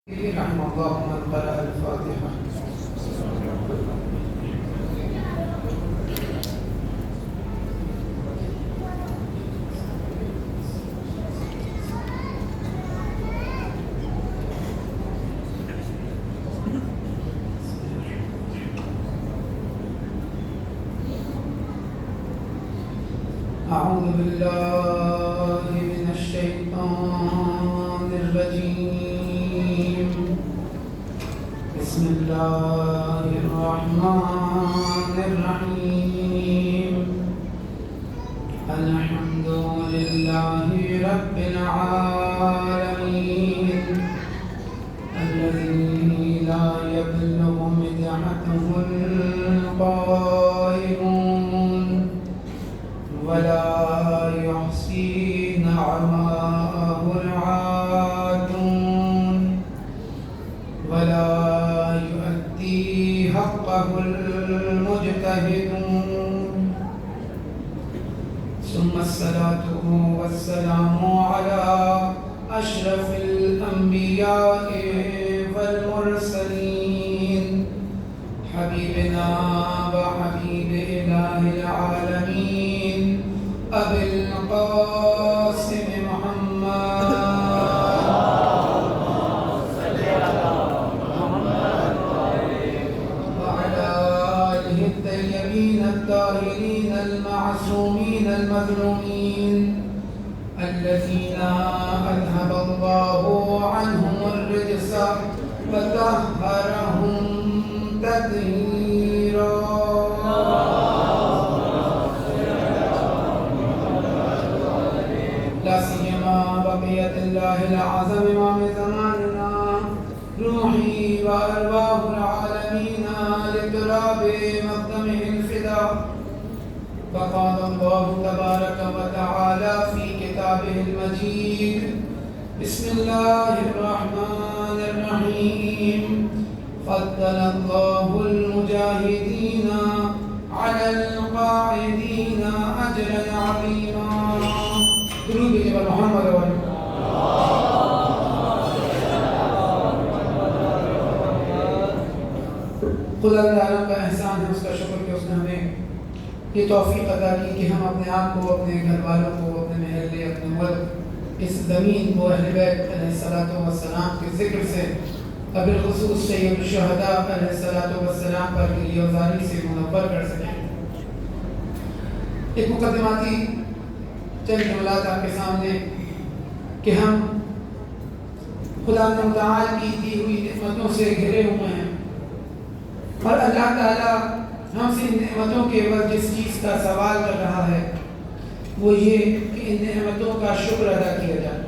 رحم الله من قرأ الفاتحة. أعوذ بالله من الشيطان الرجيم. بسم الله الرحمن الرحيم. الحمد لله رب العالمين الذي لا يبلغ مدحته القائلون ولا يحصي نعماءه العادون ولا يؤدي حقه المجتهدون. ثم الصلاة والسلام على أشرف الأنبياء والمرسلين حبيبنا وحبيب إله العالمين أبي القاسم محمد وعلى آله الطيبين الطاهرين المعصومين المظلومين الذين أذهب الله عنهم الرجس وطهرهم تطهيرا. لا سيما بقية الله الأعظم إمام زماننا روحي وأرواح العالمين لتراب مقدمه الفداء. فقال الله تبارك وتعالى في كتابه المجيد: بسم الله الرحمن الرحيم. فضل الله المجاهدين على القاعدين أجرا عظيما. درود بر محمد و آله. خدا تعالیٰ کا احسان ہے، اس کا شکر کہ اس نے ہمیں یہ توفیق عطا کی کہ ہم اپنے آپ کو، اپنے گھر والوں کو، اپنے محلے، اپنے ملک، اس زمین کو اہل بیت علیہ الصلوۃ والسلام کے ذکر سے بالخصوص سید الشہداء علیہ الصلوۃ والسلام پر گریہ‌وزاری سے منور کر سکیں. ایک مقدماتی چند جملات آپ کے سامنے کہ ہم خدا متعال کی دی ہوئی نعمتوں سے گھرے ہوئے ہیں، اور اللہ تعالیٰ ہم سے ان نعمتوں کے عوض جس چیز کا سوال کر رہا ہے وہ یہ کہ ان نعمتوں کا شکر ادا کیا جائے.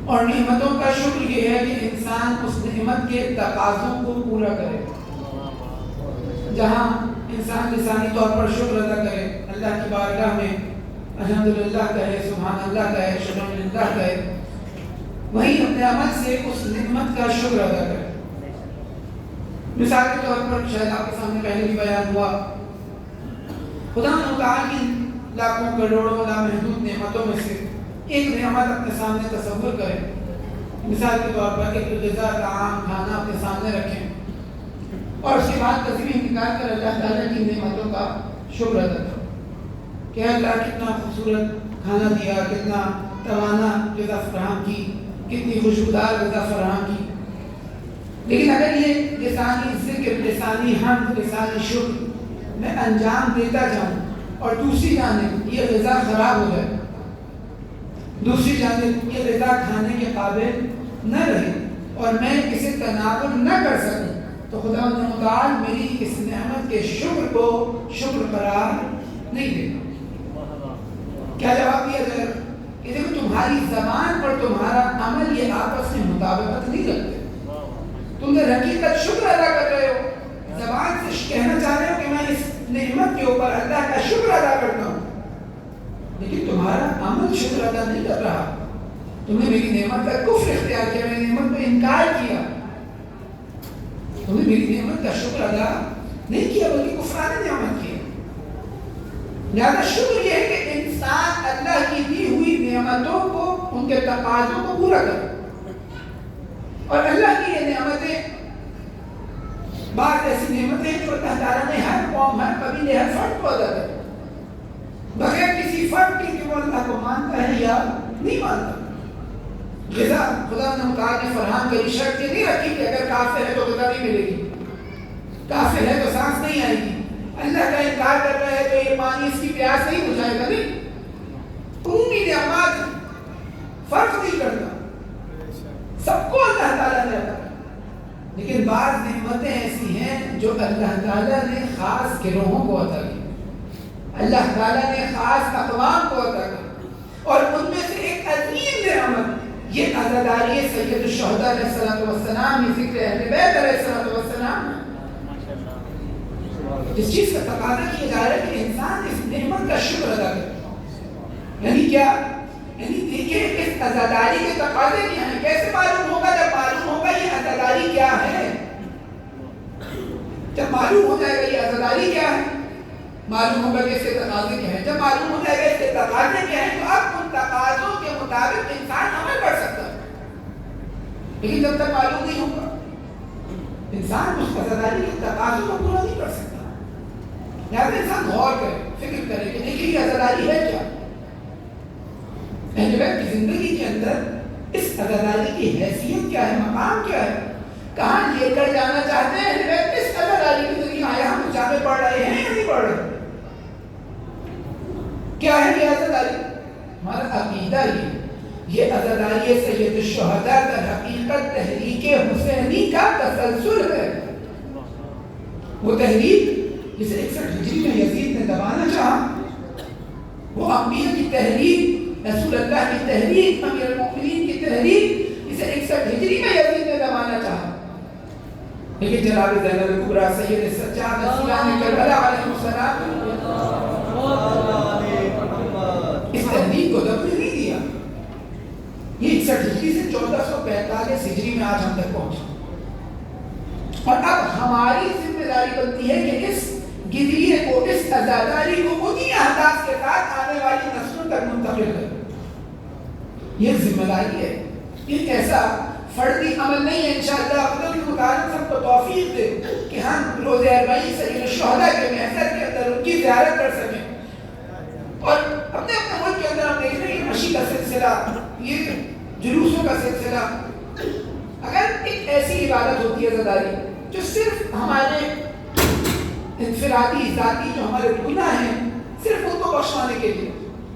اور نعمتوں کا شکر یہ ہے کہ انسان اس نعمت کے تقاضوں کو پورا کرے. جہاں انسان لسانی طور پر شکر ادا کرے، اللہ کی بارگاہ میں الحمدللہ کہے، سبحان اللہ کہے، شکر للہ کہے، وہیں اپنے عمل سے اس نعمت کا شکر ادا کرے. مثال کے طور پر شاید آپ کے سامنے پہلے بھی بیان ہوا، خدا متعال کی لاکھوں کروڑوں لامحدود نعمتوں میں سے ایک نعمت اپنے سامنے تصور کریں. مثال کے طور پر ایک غذا طعام کھانا اپنے سامنے رکھیں اور اس کے بعد تسبیح نکال کر اللہ تعالیٰ کی نعمتوں کا شکر ادا کریں کہ اللہ کتنا خوبصورت کھانا دیا، کتنا توانا غذا فراہم کی، کتنی خوشبودار غذا فراہم کی. لیکن اگر یہ لسانی ذکر، لسانی حمد، لسانی شکر میں انجام دیتا جاؤں اور دوسری جانب یہ غذا خراب ہو جائے، دوسری جانب یہ غذا کھانے کے قابل نہ رہے اور میں اسے تناول نہ کر سکوں، تو خدا متعال میری اس نعمت کے شکر کو شکر قرار نہیں دیتا. کیا جواب دیا جائے کہ دیکھو تمہاری زبان پر تمہارا عمل یہ آپس میں مطابقت نہیں رکھتے. تم نے حقیقت شکر ادا کر رہے ہو، زبان سے کہنا چاہ رہے ہو کہ میں اس نعمت کے اوپر اللہ کا شکر ادا کرتا ہوں، لیکن تمہارا عمل شکر ادا نہیں کر رہا. تم نے میری نعمت کا کفر اختیار کیا، میری نعمت کو انکار کیا، تم نے میری نعمت کا شکر ادا نہیں کیا بلکہ کفران نعمت کیا. لہذا شکر یہ ہے کہ انسان اللہ کی دی ہوئی نعمتوں کو، ان کے تقاضوں کو پورا کرے. اور اللہ کی یہ نعمتیں بعض ایسی نعمتیں جو اللہ تعالیٰ نے ہر قوم ہر قبیلے ہر فرد کو عطا کر بغیر کسی فرق کے کہ وہ اللہ کو مانتا ہے یا نہیں مانتا. غذا خدا نے متعال نے فراہم کری، شرط یہ نہیں رکھی کہ اگر کافر ہے تو غذا نہیں ملے گی، کافر ہے تو سانس نہیں آئے گی. اللہ کا انکار کر رہا ہے تو یہ پانی اس کی پیاس نہیں بجھائے گا. نہیں، عمومی نعمات فرق نہیں کرتا، سب کو اللہ تعالیٰ نے عطا کیا. لیکن بعض نعمتیں ایسی ہیں جو اللہ تعالیٰ نے خاص گروہوں کو عطا کی، اللہ تعالیٰ نے خاص اقوام کو عطا کی. اور ان میں سے ایک عظیم نعمت یہ عزاداری سید الشہداء علیہ السلام، یہ ذکر اہل بیت علیہ السلام، جس چیز کا تقاضا کیا جا رہا ہے کہ انسان اس نعمت کا شکر ادا کرے. یعنی کیا؟ یعنی دیکھیں اس عزاداری کے تقاضے کیا ہیں. کیسے معلوم ہوگا؟ جب معلوم ہوگا یہ عزاداری کیا ہے. جب معلوم ہو جائے گا یہ عزاداری کیا ہے، معلوم ہوگا کہ اس کے تقاضے کیا ہیں. جب معلوم ہو جائے گا اس کے تقاضے کیا ہیں تو اب ان تقاضوں کے مطابق انسان عمل کر سکتا ہے. لیکن جب تک معلوم نہیں ہوگا انسان اس عزاداری کے تقاضوں کو پورا نہیں کر سکتا. لہٰذا انسان غور کرے، فکر کرے کہ دیکھیں یہ عزاداری ہے کیا. اہل بیت کی زندگی کے اندر اس عزاداری کی حیثیت کیا ہے، مقام کیا ہے، کہاں لے کر جانا چاہتے ہیں اہل بیت اس عزاداری کی زندگی. آیا ہم جامع پڑھ رہے ہیں یا نہیں پڑھ رہے؟ کیا ہے یہ عزاداری؟ ہمارا عقیدہ یہ عزاداری سید الشہداء در حقیقت تحریک حسینی کا تسلسل ہے. وہ تحریک جسے 61 ہجری میں یزید نے دبانا چاہا، وہ انبیاء کی تحریک، رسول اللہ کی تحریک، امیر المؤمنین کی تحریک، جسے 61 ہجری میں یزید نے دبانا چاہا. لیکن جناب زینب الکبریٰ سید سجاد اسلام کربلا علیہ السلام اس تحریک کو دبنے نہیں دیا. یہ 61 ہجری سے 1445 ہجری میں آج ہم تک پہنچا. اور اب ہماری ذمہ داری بنتی ہے کہ اس گدریے کو، اس عزاداری کو انہی اہداف کے ساتھ آنے والی نسلوں تک منتقل کریں. یہ ذمہ داری ہے، یہ ایسا فردی عمل نہیں ہے. انشاءاللہ خدا کی مطالعہ سب کو توفیق دے کہ ہم روز اربعین سید الشہداء کے محضر کے اندر ان کی زیارت کر سکیں. اور اپنے اپنے ملک کے اندر ہم دیکھ رہے ہیں یہ مشی کا سلسلہ، یہ جلوسوں کا سلسلہ. اگر ایک ایسی عبادت ہوتی ہے عزاداری جو صرف ہمارے انفرادی ذاتی جو ہمارے گناہ ہیں صرف ان کو بخشوانے کے لیے،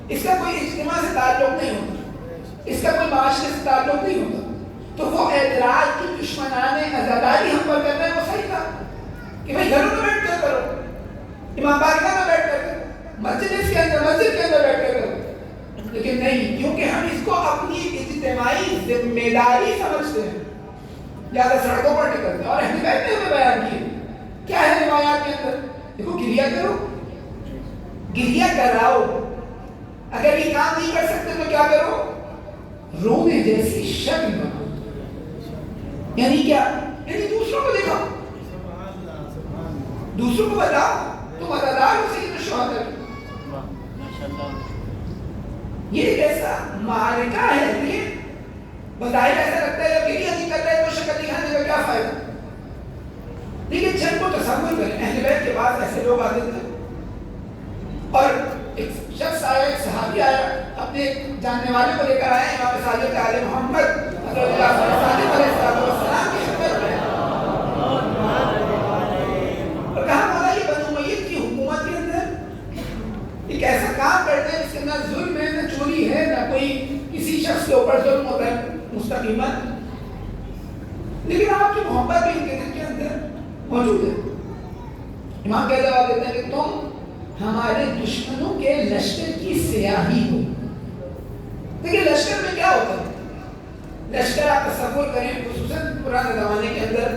اس کا کوئی اجتماع سے تعلق نہیں ہوتا، اس کا کوئی معاشرے سے تعلق نہیں ہوتا، تو وہ اعتراض کی دشمنان عزاداری ہم پر کر رہے ہیں. وہ صحیح تھا کہ بھائی گھروں میں بیٹھ کر کرو، امام بارگاہ میں بیٹھ کر کرو، مسجد کے اندر بیٹھ کر کرو. لیکن نہیں، کیونکہ ہم اس کو اپنی اجتماعی ذمہ داری سمجھتے ہیں، زیادہ سڑکوں پر نکلتے ہیں. اور اہل بیت نے ہمیں بیان کیے کیا ہے روایات کے اندر. دیکھو گریہ کرو، گریہ کراؤ. اگر یہ کام نہیں کر سکتے تو کیا کرو؟ رونے جیسی شکل بناؤ. یعنی کیا؟ یعنی دوسروں کو دکھاؤ، دوسروں کو بتاؤ تم عزادار ہو سید الشہداء. یہ ایک ایسا معرکہ ہے. لیکن بظاہر ایسا لگتا ہے کہ گریہ نہیں کر رہے تو شکل دکھانے کا کیا فائدہ. لیکن جن کو تصور کریں، اہل بیت کے بعد ایسے لوگ آتے تھے اور ایک شخص آیا، ایک صحابی آیا، اپنے جاننے والے کو لے کر آئے امام صادق آل محمد حضرت جعفر صادق علیہ السلام کی خدمت میں، اور کہا مولا یہ بنو امیہ کی حکومت کے اندر ایک ایسا کام کرتے ہیں جس کے نہ ظلم ہے، نہ چوری ہے، نہ کوئی کسی شخص کے اوپر ظلم ہوتا ہے مستقیماً، لیکن آپ کی محبت بھی ان کے دل کے اندر موجود ہے. امام کیا جواب دیتے ہیں کہ تم ہمارے دشمنوں کے لشکر کی سیاہی ہو. دیکھیں لشکر میں کیا ہوتا ہے؟ لشکر آپ تصور کریں، خصوصاً پرانے زمانے کے اندر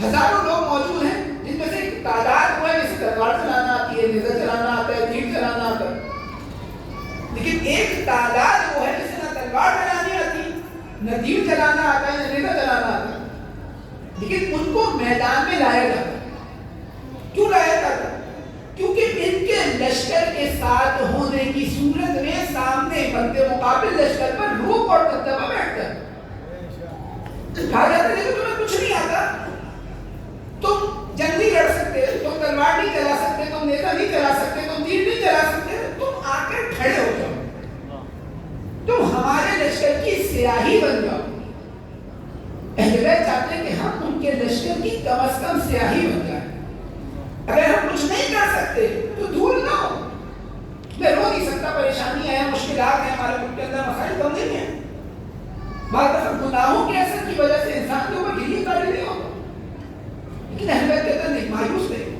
ہزاروں لوگ موجود ہیں جن میں سے ایک تعداد وہ ہے جسے تلوار چلانا آتی ہے، نیزہ چلانا آتا ہے، تیر چلانا آتا ہے. لیکن ایک تعداد وہ ہے جسے نہ تلوار چلانی آتی، نہ تیر چلانا آتا ہے، نہ نیزہ چلانا آتا ہے. لیکن ان کو میدان میں لایا جاتا ہے. کیوں لایا جاتا ہے؟ کیونکہ ان کے لشکر کے ساتھ ہونے کی صورت میں سامنے بد مقابل لشکر پر روپ اور دبدبہ بیٹھتا ہے. کہا جاتا ہے کہ تمہیں کچھ نہیں آتا، تم جنگ نہیں لڑ سکتے، تم تلوار نہیں چلا سکتے، تم نیزہ نہیں چلا سکتے، تم تیر نہیں چلا سکتے، تم آ کر کھڑے ہو جاؤ، تم ہمارے لشکر کی سیاہی بن جاؤ۔ اہل بیت چاہتے ہیں کہ ہم ان کے لشکر کی کم از کم سیاہی بن جائیں۔ اگر ہم کچھ نہیں کر سکتے تو دھول نہ ہو، میں رو نہیں سکتا، پریشانی ہے، مشکلات ہیں، ہمارے ملک کے اندر مسائل کم نہیں ہیں، بعض دفعہ گناہوں کے اثر کی وجہ سے انسان کے اوپر گریہ کاری نہیں ہوتا، لیکن اہل بیت کہتے ہیں مایوس نہیں،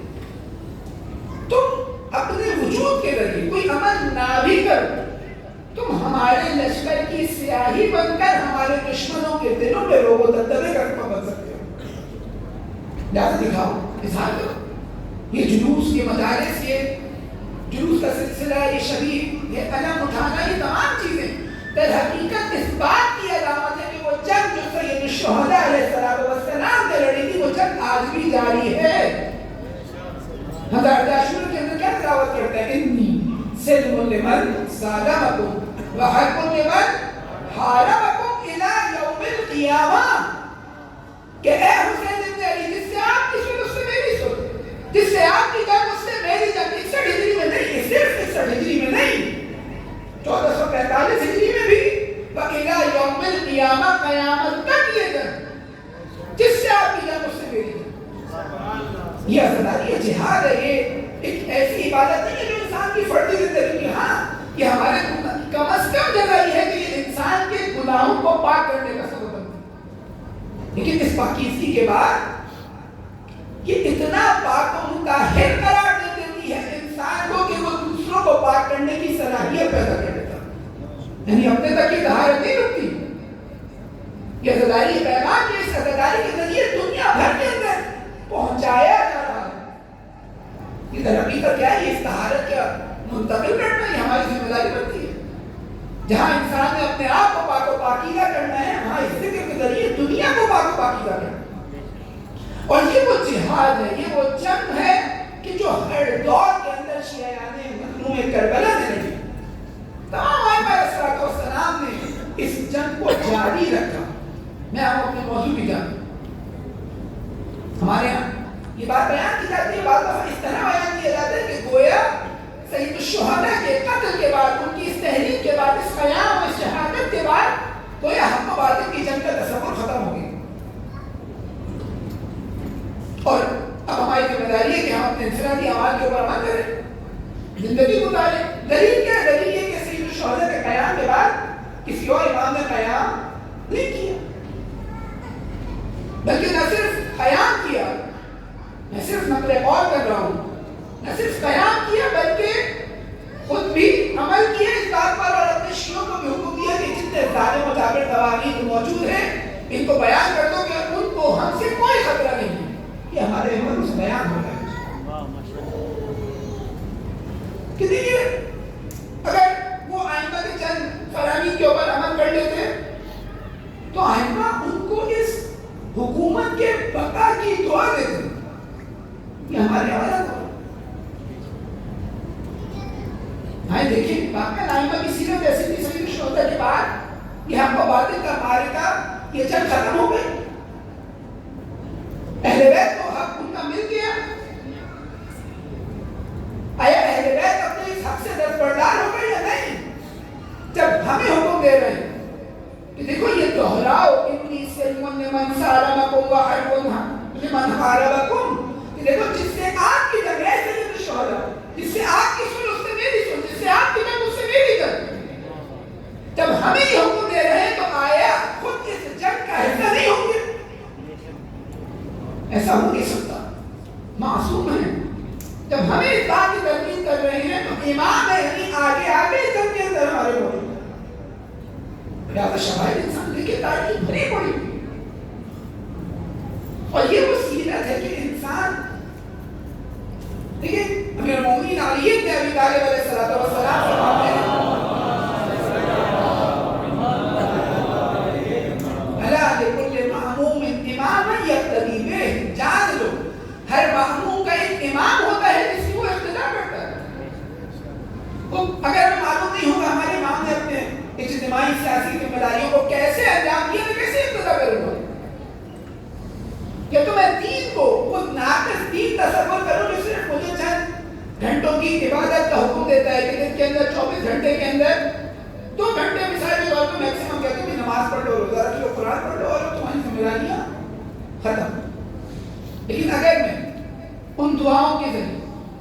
تم اپنے وجود کے ذریعے کوئی عمل نہ بھی کرو، تم ہمارے لشکر کی سیاہی بن کر ہمارے دشمنوں کے دلوں میں روب و دبدبے کا سبب بن سکتے ہو، لہٰذا دکھاؤ، اظہار کرو۔ یہ جلوس، یہ مدارس، یہ جلوس کا سلسلہ، یہ شبیہ، یہ قلم اٹھانا، یہ تمام چیزیں در حقیقت اس بات کی علامت ہے کہ وہ جنگ جو سید الشہداء علیہ السلام نے لڑی تھی وہ جنگ آج بھی جاری ہے۔ حضرت عاشور کے اندر کیا تلاوت کرتے ہیں؟ انی سلم لمن سالمکم وحرب لمن حاربکم الی یوم القیامہ، کہ اے حسین ابن علی، جس سے آپ کی سن اس سے میری سن، جس سے آپ کی جنگ اس سے میری جنگ، 61 ہجری میں نہیں، صرف 61 ہجری میں نہیں، 1445 ہجری میں بھی، وَإِلَىٰ يَوْمِ الْقِيَامَةِ، قیامت تک یہ جنگ، جس سے آپ کی جنگ اس سے میری جنگ۔ یہ عزاداری، یہ جہاد ہے، یہ ایک ایسی عبادت نہیں ہے جو انسان کی فردی زندگی کی، ہاں یہ ہمارے کم از کم جگہ یہ ہے کہ یہ انسان کے گناہوں کو پاک کرنے کا سبب بنتا ہے، لیکن اس پاکیزگی کے بعد یہ اتنا پاک و مطہر قرار دے دیتی ہے انسان کو کہ وہ دوسروں کو پاک کرنے کی صلاحیت پیدا کر دیتا ہے، یعنی اپنے تک یہ طہارت نہیں رکتی، یہ عزاداری پیغام کے اس عزاداری کے ذریعے دنیا بھر کے اندر پہنچایا جا رہا ہے۔ یہ ترقی کا کیا ہے؟ اس طہارت کا منتقل کرنا یہ ہماری ذمہ داری بنتی ہے۔ جہاں انسان نے اپنے آپ کو پاک و پاکیزہ کرنا ہے، وہاں اس ذکر کے ذریعے دنیا کو پاک و پاکیزہ کرنا ہے۔ اور یہ وہ جہاد ہے، یہ وہ جنگ ہے کہ جو ہر دور کے اندر شیعیان مظلوم کربلا نے لڑی، تمام ائمہ علیہ السلام نے اس جنگ کو جاری رکھا۔ میں آپ اپنے موضوع بھی جانتا ہوں، ہمارے یہاں یہ بات بیان کی جاتی ہے، بعض دفعہ اس طرح بیان کیا جاتا ہے کہ گویا سید الشہداء کے قتل کے بعد، ان کی اس تحریک کے بعد، اس قیام اور اس شہادت کے بعد گویا حق و باطل کی جنگ کا تصور ختم ہو گیا، اور اب ہماری ذمہ داری ہے کہ ہم اپنے انفرادی اعمال کے اوپر عمل کریں، زندگی گزاریں۔ دلیل کیا ہے؟ دلیل یہ کہ سید الشہداء کے قیام کے بعد کسی اور امام نے قیام نہیں کیا، بلکہ نہ صرف قیام کیا، میں صرف نقل قول کر رہا ہوں، نہ صرف قیام کیا بلکہ خود بھی عمل کیا اس بات پر، اور اپنے شیعوں کو بھی حکم دیا کہ جتنے ظالم و جابر تواغیت موجود ہیں ان کو بیان کر دو کہ ان کو ہم سے کوئی خطرہ نہیں ہے، یہ ہمارے عمل سے بیان ہو رہا ہے۔ کہ دیکھیے اگر وہ آئمہ کے چند فراہمی کے اوپر عمل کر لیتے تو آئمہ ان کو اس حکومت کے بقا کی دعا دیتے، یہ ہمارے عادت ہو۔ بھائی دیکھیں واقعہ آئمہ کی سیرت ایسی تھی، سید الشہداء کے بعد یہ حق و باطل کا معرکہ، یہ جنگ ختم ہو گئی، اہل بیت کو حق ان کا مل گیا۔ آیا اہل بیت اپنے اس حق سے دستبردار ہو گئے یا نہیں؟ جب ہمیں حکم دے رہے ہیں کہ دیکھو یہ دہراؤ، انی سلم لمن سالمکم وحرب لمن حاربکم، کہ دیکھو جس سے آپ کی جنگ ہے سید الشہداء، جس سے آپ کی سن اس سے میری سن، جس سے آپ کی جنگ اس سے میری جنگ، جب ہمیں یہ حکم دے رہے ہیں تو آیا خود اس جنگ کا حصہ نہیں ہوں گے؟ ایسا ہو نہیں سکتا، معصوم ہے۔ جب ہمیں اس بات کی تلقین کر رہے ہیں تو امام ہے، یعنی آگے آگے جنگ کے اندر ہمارے موجود ہے، لہٰذا شواہد انسان لے کے تاریخ بھری پڑی، اور یہ وہ سیرت ہے کہ انسان دیکھیں امیر المومنین علی بن ابی طالب علیہ السلام فرماتے ہیں الا لکل مأموم اماما یقتدی بہ، جان لو ہر مأموم کا ایک امام ہوتا ہے جس کی وہ اقتدا کرتا ہے۔ تو اگر ہمیں معلوم نہیں ہوگا ہمارے امام نے اپنے اجتماعی سیاسی ذمہ داریوں کو کیسے انجام دیا، تو کیسے اقتدا کروں گا؟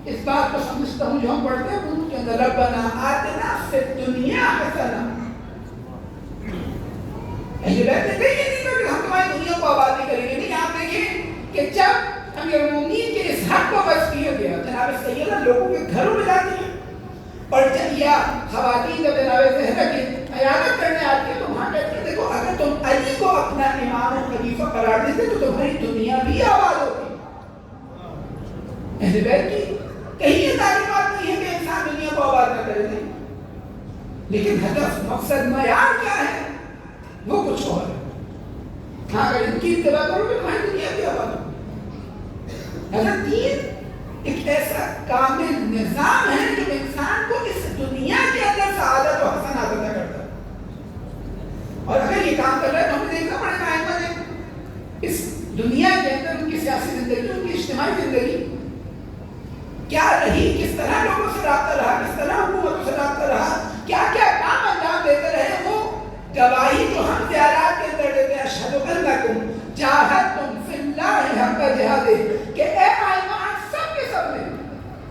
اس بات کو سمجھتا ہوں جو ہم پڑھتے ہیں ان کے اندر ربنا آتنا فی الدنیا حسنہ. اہل بیت نے کہی نہیں کہ ہم تمہاری دنیا کو آبادی کریں گے. نہیں، آپ دیکھیں کہ جب امیر المومنین کے اس حق کو بس کیا گیا، جناب سیدہ لوگوں کے گھروں میں جاتی ہیں اور جب یا خواتین جب جناب زہرا کی عیادت کرنے آتی ہے تو وہاں کہتے ہیں دیکھو اگر تم علی کو اپنا امام و خلیفہ قرار دیتے تو تمہاری دنیا بھی آباد ہوتی. اہل بیت کی کہیں یہ تعلیمات نہیں ہے کہ انسان دنیا کو آباد نہ کرے دے، لیکن ہدف مقصد معیار کیا ہے وہ کچھ اور ہے. ہاں اگر ان کی اتباع کرو گے تمہاری دنیا بھی آباد ہوگی. حضرت دین ایک ایسا کامل نظام ہے جو انسان کو اس دنیا کے اندر سعادت و حسن عطا کرتا ہے. اور اگر یہ کام کر رہا ہے تو ہمیں دیکھنا پڑے گا آئندہ نے اس دنیا کے اندر ان کی سیاسی زندگی، ان کی اجتماعی زندگی کیا رہی، کس طرح لوگوں سے رابطہ رہا، کس طرح حکومتوں سے رابطہ رہا، کیا کیا کام انجام دیتے رہے. وہ گواہی جو ہم زیارات کے اندر دیتے ہیں اشہد انکم جاہدتم فی اللہ حق جہاد، کہ اے آئمہ سب کے سب نے،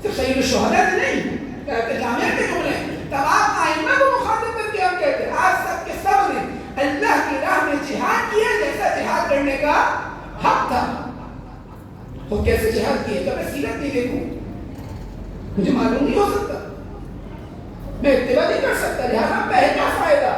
صرف سید الشہداء نے نہیں کہتے جامعہ کے جملے، تمام آئمہ کو مخاطب کر کے ہم کہتے ہیں آج سب کے سب نے اللہ کی راہ میں جہاد کیا جیسا جہاد کرنے کا حق تھا. وہ کیسے جہاد کیے؟ جب میں سیرت نہیں دیکھوں مجھے معلوم نہیں ہو سکتا، میں اتباع نہیں کر سکتا. لہٰذا پہلا فائدہ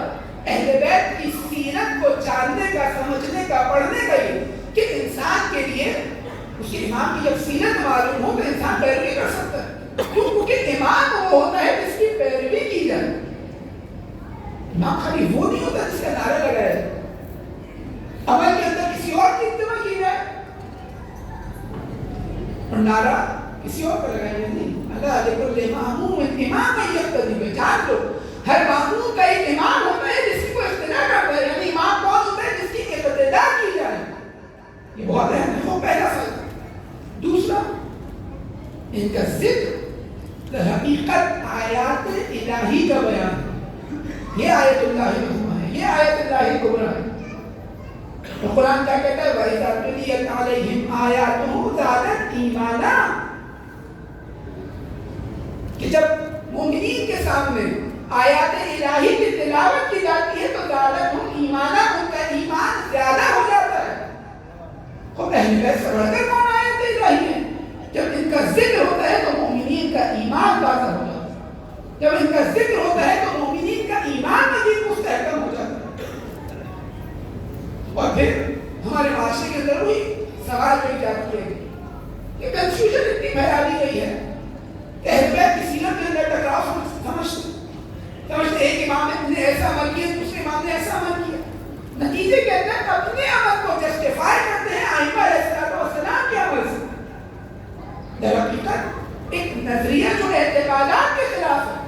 اہل بیت کی سیرت کو جاننے کا، سمجھنے کا، پڑھنے کا یہ کہ انسان کے لیے اس کے امام کی جب سیرت معلوم ہو تو انسان پیروی کر سکتا ہے. کیونکہ امام وہ ہوتا ہے جس کی پیروی کی جائے. امام خالی وہ نہیں ہوتا جس کا نعرہ لگایا جائے، عمل کے اندر کسی اور کی اتباع کی جائے اور نعرہ کسی اور کا لگایا جائے. نہیں، اللہ لکل ماموم امام یقتدی بہ. جان لو ہر ماموم کا ایک امام ہوتا ہے جس کی کو اقتداء کرتا ہے. یعنی امام کون ہوتا ہے جس کی اقتداء کی جائے. یہ بہت اہم ہے. وہ پہلا فرق. دوسرا ان کا ذکر حقیقت آیات الہی کا بیان ہے. یہ آیت اللہ مضمون ہے، یہ آیت اللہ کبریٰ ہے. تو قرآن کیا کہتا ہے وَإِذَا تُلِيَتْ عَلَيْهِمْ آيَاتُهُ زَادَتْ ایمانا، کہ جب مومنین کے سامنے آیات الہی کی تلاوت کی جاتی ہے تو زادتہم ایمانا، ان کا ایمان زیادہ ہو جاتا ہے. خود اہل بیت سے بڑھ کر کون آیات الہی ہے؟ جب ان کا ذکر ہوتا ہے تو مومنین کا ایمان تازہ ہو جاتا ہے. جب ان کا ذکر ہوتا ہے تو مومنین کا ایمان مزید مستحکم ہو جاتا ہے. اور پھر ہمارے معاشرے کے اندر وہی سوال جو ایجاد کیے گئے کہ کنفیوژن اتنی پھیلا دی گئی ہے کہ اہل بیت کی سیرت کے اندر ٹکراؤ سمجھتے ایک امام نے ایسا عمل کیا، دوسرے امام نے ایسا عمل کیا. نتیجے کے اندر اپنے عمل کو جسٹیفائی کرتے ہیں آئمہ علیہ السلام کے عمل سے. در حقیقت ایک نظریہ جو اعتقادات کے خلاف ہے.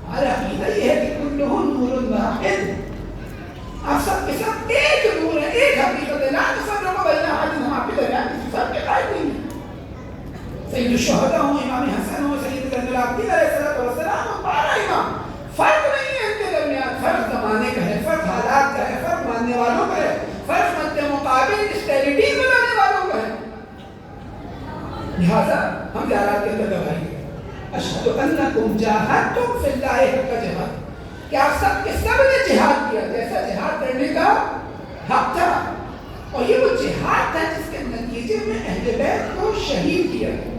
ہمارا عقیدہ یہ ہے کہ کلہم نور واحد، آپ سب کے سب ایک نور ہے، ایک حقیقت ہے. لا تفرقوا بین احد، ہم آپ کے درمیان کسی فرق کے قائل نہیں ہیں. سید الشہداء ہوں، امام حسن ہوں، سید العابدین علیہ السلام ہوں، 12 امام، فرق نہیں ہے ان کے درمیان. فرق زمانے کا ہے، فرق حالات کا ہے، فرق ماننے والوں کا ہے، فرق مد مقابل اسٹیلٹی میں لانے والوں کا ہے. لہٰذا ہم زیارات کے اندر گواہی ہیں اشہد انکم جاہدتم فی اللہ حق جہاد، کہ آپ سب کے سب نے جہاد کیا جیسا جہاد کرنے کا حق تھا. اور یہ وہ جہاد تھا جس کے نتیجے میں اہل بیت کو شہید کیا گیا،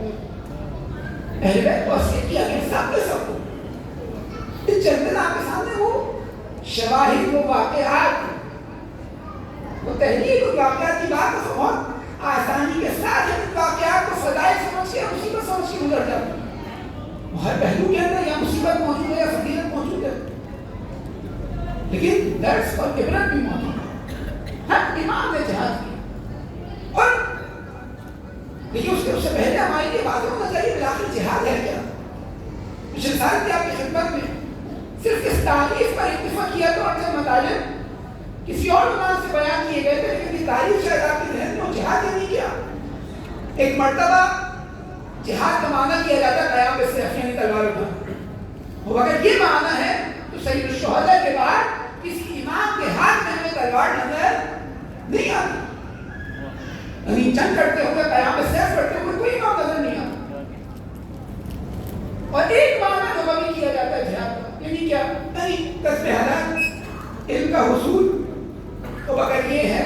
اہل بیت کو اسیر کیا گیا، سب کے سب کو. اس چندن آپ کے سامنے وہ شواہد، وہ واقعات، وہ تحریر، وہ واقعات کی بات کو بہت آسانی کے ساتھ ان واقعات کو فضائل سمجھ کے مصیبت سمجھ کے گزر جاتے ہیں. ہر پہلو کے اندر یا مصیبت موجود ہے یا فضیلت موجود ہے، لیکن درس اور عبرت بھی موجود ہے. ہر امام نے جہاد کی. اور لیکن اس سے پہلے ہمارے لیے واضح ہونا چاہیے بلاخر جہاد ہے کیا. پچھلے سال کی آپ کی خدمت میں صرف اس تعریف پر اکتفا کیا تو اکثر مطالب کسی اور عنوان سے بیان کیے گئے تھے، لیکن یہ تعریف شاید آپ کے ذہن میں جہاد ہی نہیں کیا. ایک مرتبہ جہاد کا معنی کیا جاتا ہے قیام بالسیف، یعنی تلوار اٹھانا. اور اگر یہ معنی ہے تو سید الشہداء کے بعد کسی امام کے ہاتھ میں ہمیں تلوار نظر نہیں آتی. یعنی جنگ کرتے ہوئے قیام بالسیف کرتے ہوئے کوئی امام نظر نہیں آتا. اور ایک معنی جو کبھی کیا جاتا ہے جہاد کا، یعنی کیا؟ یعنی کسب حلال، علم کا حصول، تو مگر یہ ہے.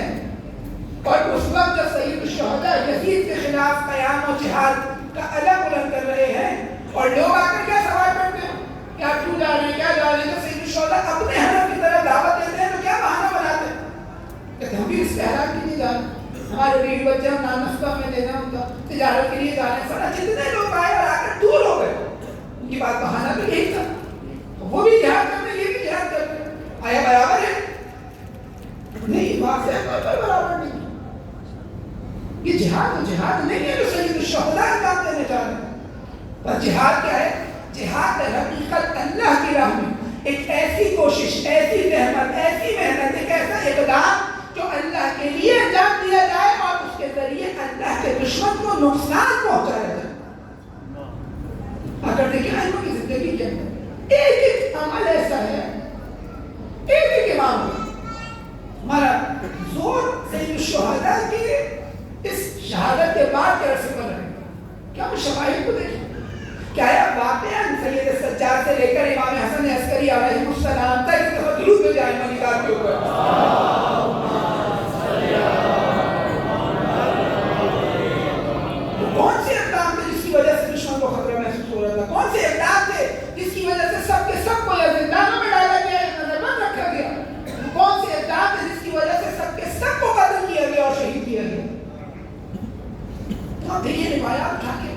اور اس وقت جب سید الشہداء یزید کے خلاف قیام و جہاد کا علم بلند کر رہے ہیں اور لوگ آ کر کیا سوال کرتے ہیں کہ آپ کیوں جا رہے ہیں، کیا جا رہے ہیں، تو سید الشہداء اپنے حرم کی طرف دعوت دیتے ہیں تو کیا بہانہ بناتے ہیں کہ ہم بھی استحلال کے لیے جا رہے ہیں، ہمارے بیوی بچے ہم نانفقہ میں دینا ان کا تجارت کے لیے جا رہے ہیں. فرا جتنے لوگ آئے اور آ کر دور ہو گئے، ان کی بات بہانہ تو یہی تھا، وہ بھی جہاد کرتے یہ بھی جہاد کرتے. آیا برابر ہے؟ نہیں، واضح طور پر برابر نہیں. یہ جہاد نہیں ہے جو سید الشہداء انجام دینے جا رہے ہیں. پر جہاد کیا ہے؟ جہاد حقیقت اللہ کی راہ میں ایک ایسی کوشش، ایسی زحمت، ایسی محنت، ایک ایسا اقدام جو اللہ کے لیے انجام دیا جائے اور اس کے ذریعے اللہ کے دشمن کو نقصان پہنچایا جائے. اگر دیکھیں علم کی زندگی کے اندر ایک ایک عمل ایسا ہے، ایک ایک امام ہمارا زور سید الشہداء کی اس شہادت کے بعد کے عرصے پر رہے. کیا ہم شواہد کو دیکھیں؟ کیا ہے واقعاً سید سجاد سے لے کر امام حسن عسکری علیہ السلام تک درود بھیجائے منیدار کے اوپر. کون سے اقدام تھے جس کی وجہ سے دشمن کو خطرہ محسوس ہو رہا تھا؟ کون سے اقدام تھے جس کی وجہ سے سب کے سب کو یا زندانوں میں ڈالا گیا یا نظربند رکھا گیا؟ کون سے اقدام تھے جس کی وجہ سے سب کے سب کو قتل کیا گیا اور شہید کیا گیا؟ تو یہ روایات اٹھا کے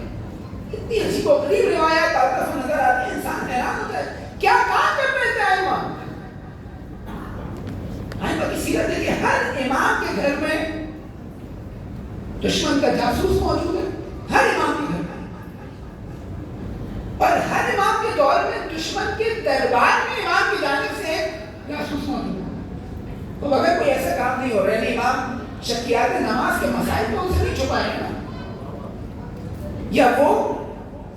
اتنی عجیب و غریب روایات آپ کو نظر آتی ہیں، انسان حیران ہوتا ہے کیا کام کر رہے تھے امام. ائمہ کی سیرت ہے کہ ہر امام کے گھر میں دشمن کا جاسوس موجود ہے، ہر امام کے گھر میں. اور ہر امام کے دور میں دشمن کے دربار میں امام کی جانب سے ایک جاسوس موجود ہے. تو اگر کوئی ایسا کام نہیں ہو رہا ہے، امام شکیات نماز کے مسائل کو ان سے نہیں چھپائے گا، یا وہ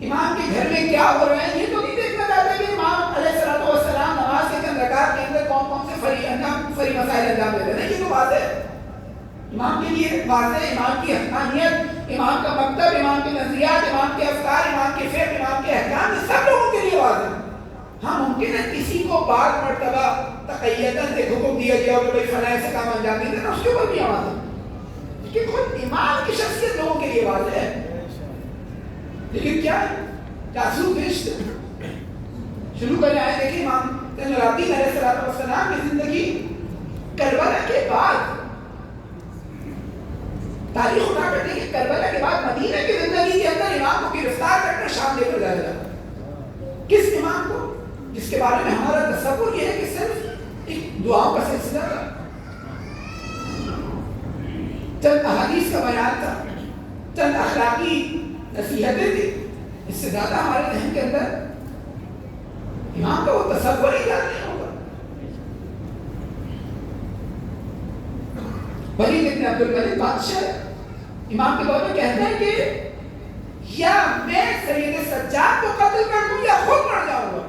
امام کے گھر میں کیا ہو رہا ہے یہ تو نہیں دیکھنا چاہتے کہ امام علیہ السلام نماز کے چند رکعت کے اندر کون کون سے فری مسائل انجام دیتے ہیں. یہ تو واضح ہے، امام کے لیے واضح، امام کی حقانیت، امام کا مکتب، امام کے نظریات، امام کے افکار، امام کے فقہ، امام کے احکام، یہ سب لوگوں کے لیے واضح. ہاں ممکن ہے کسی کو بعض مرتبہ تقیداً ایک حکم دیا گیا کہ بھائی فلاں ایسے کام انجام دیتے ہیں، اس کے اوپر بھی آواز ہے، لیکن خود امام کی شخصیت لوگوں کے لیے واضح ہے. لیکن کیا ہے؟ جاسوس بھیجتے شروع کرنے آئے. دیکھیں امام زین العابدین علیہ السلام کی زندگی کربلا کے بعد، تاریخ اٹھا کر دیکھیں کربلا کے بعد مدینہ کی زندگی کے اندر امام کو گرفتار کر کر شام لے کر جایا جاتا. کس امام کو؟ جس کے بارے میں ہمارا تصور یہ ہے کہ صرف ایک دعاؤں کا سلسلہ تھا، چند احادیث کا بیان تھا، چند اخلاقی نصیحتیں تھی. اس سے زیادہ ہمارے ذہن کے اندر امام کا وہ تصور ہی نہیں ہوگا. ولید ابن عبد الملک بادشاہ امام کے دور میں کہتے ہیں کہ یا میں سید سجاد کو قتل کر دوں یا خود مر جاؤں گا.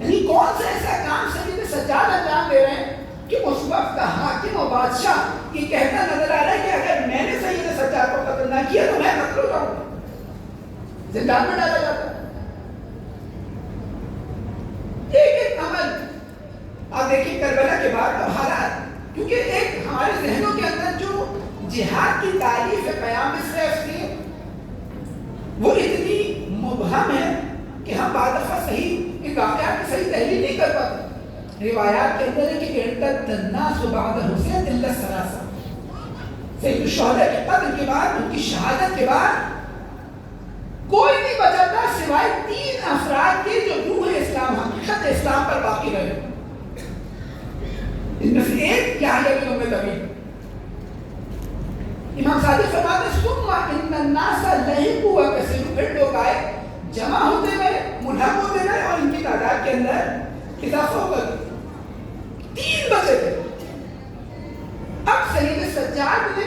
یعنی کون سا ایسا کام سید سجاد انجام دے رہے ہیں کہ اس وقت کا حاکم و بادشاہ یہ کہتا نظر آ رہا ہے کہ اگر میں نے سید سجاد کو قتل نہ کیا تو میں قتل ہو جاؤں گا، زندان میں ڈالا جاتا. ایک ایک عمل آپ دیکھیں کربلا کے بعد اب حالات، کیونکہ ایک ہمارے ذہنوں کے اندر جو جہاد کی تعریف ہے قیام سیف کی، وہ اتنی مبہم ہے کہ ہم بعض دفعہ صحیح ان واقعات کی صحیح تحلیل نہیں کر پاتے. روایات کے اندر ہے کہ ارتد الناس بعد حسین الا الثلاثہ، سید الشہداء کے قتل کے بعد، ان کی شہادت کے بعد کوئی نہیں بچا تھا سوائے 3 افراد کے جو روح اسلام، حقیقت اسلام پر باقی رہے. ان میں سے ایک یحییٰ بن ام طبیب. امام صادق فرماتے ہیں ثم ان الناس لہقوا کثیر، پھر لوگ آئے جمع ہوتے گئے، ملحق ہوتے گئے اور ان کی تعداد کے اندر اضافہ ہو گیا. 3 بچے تھے. اب سید سجاد نے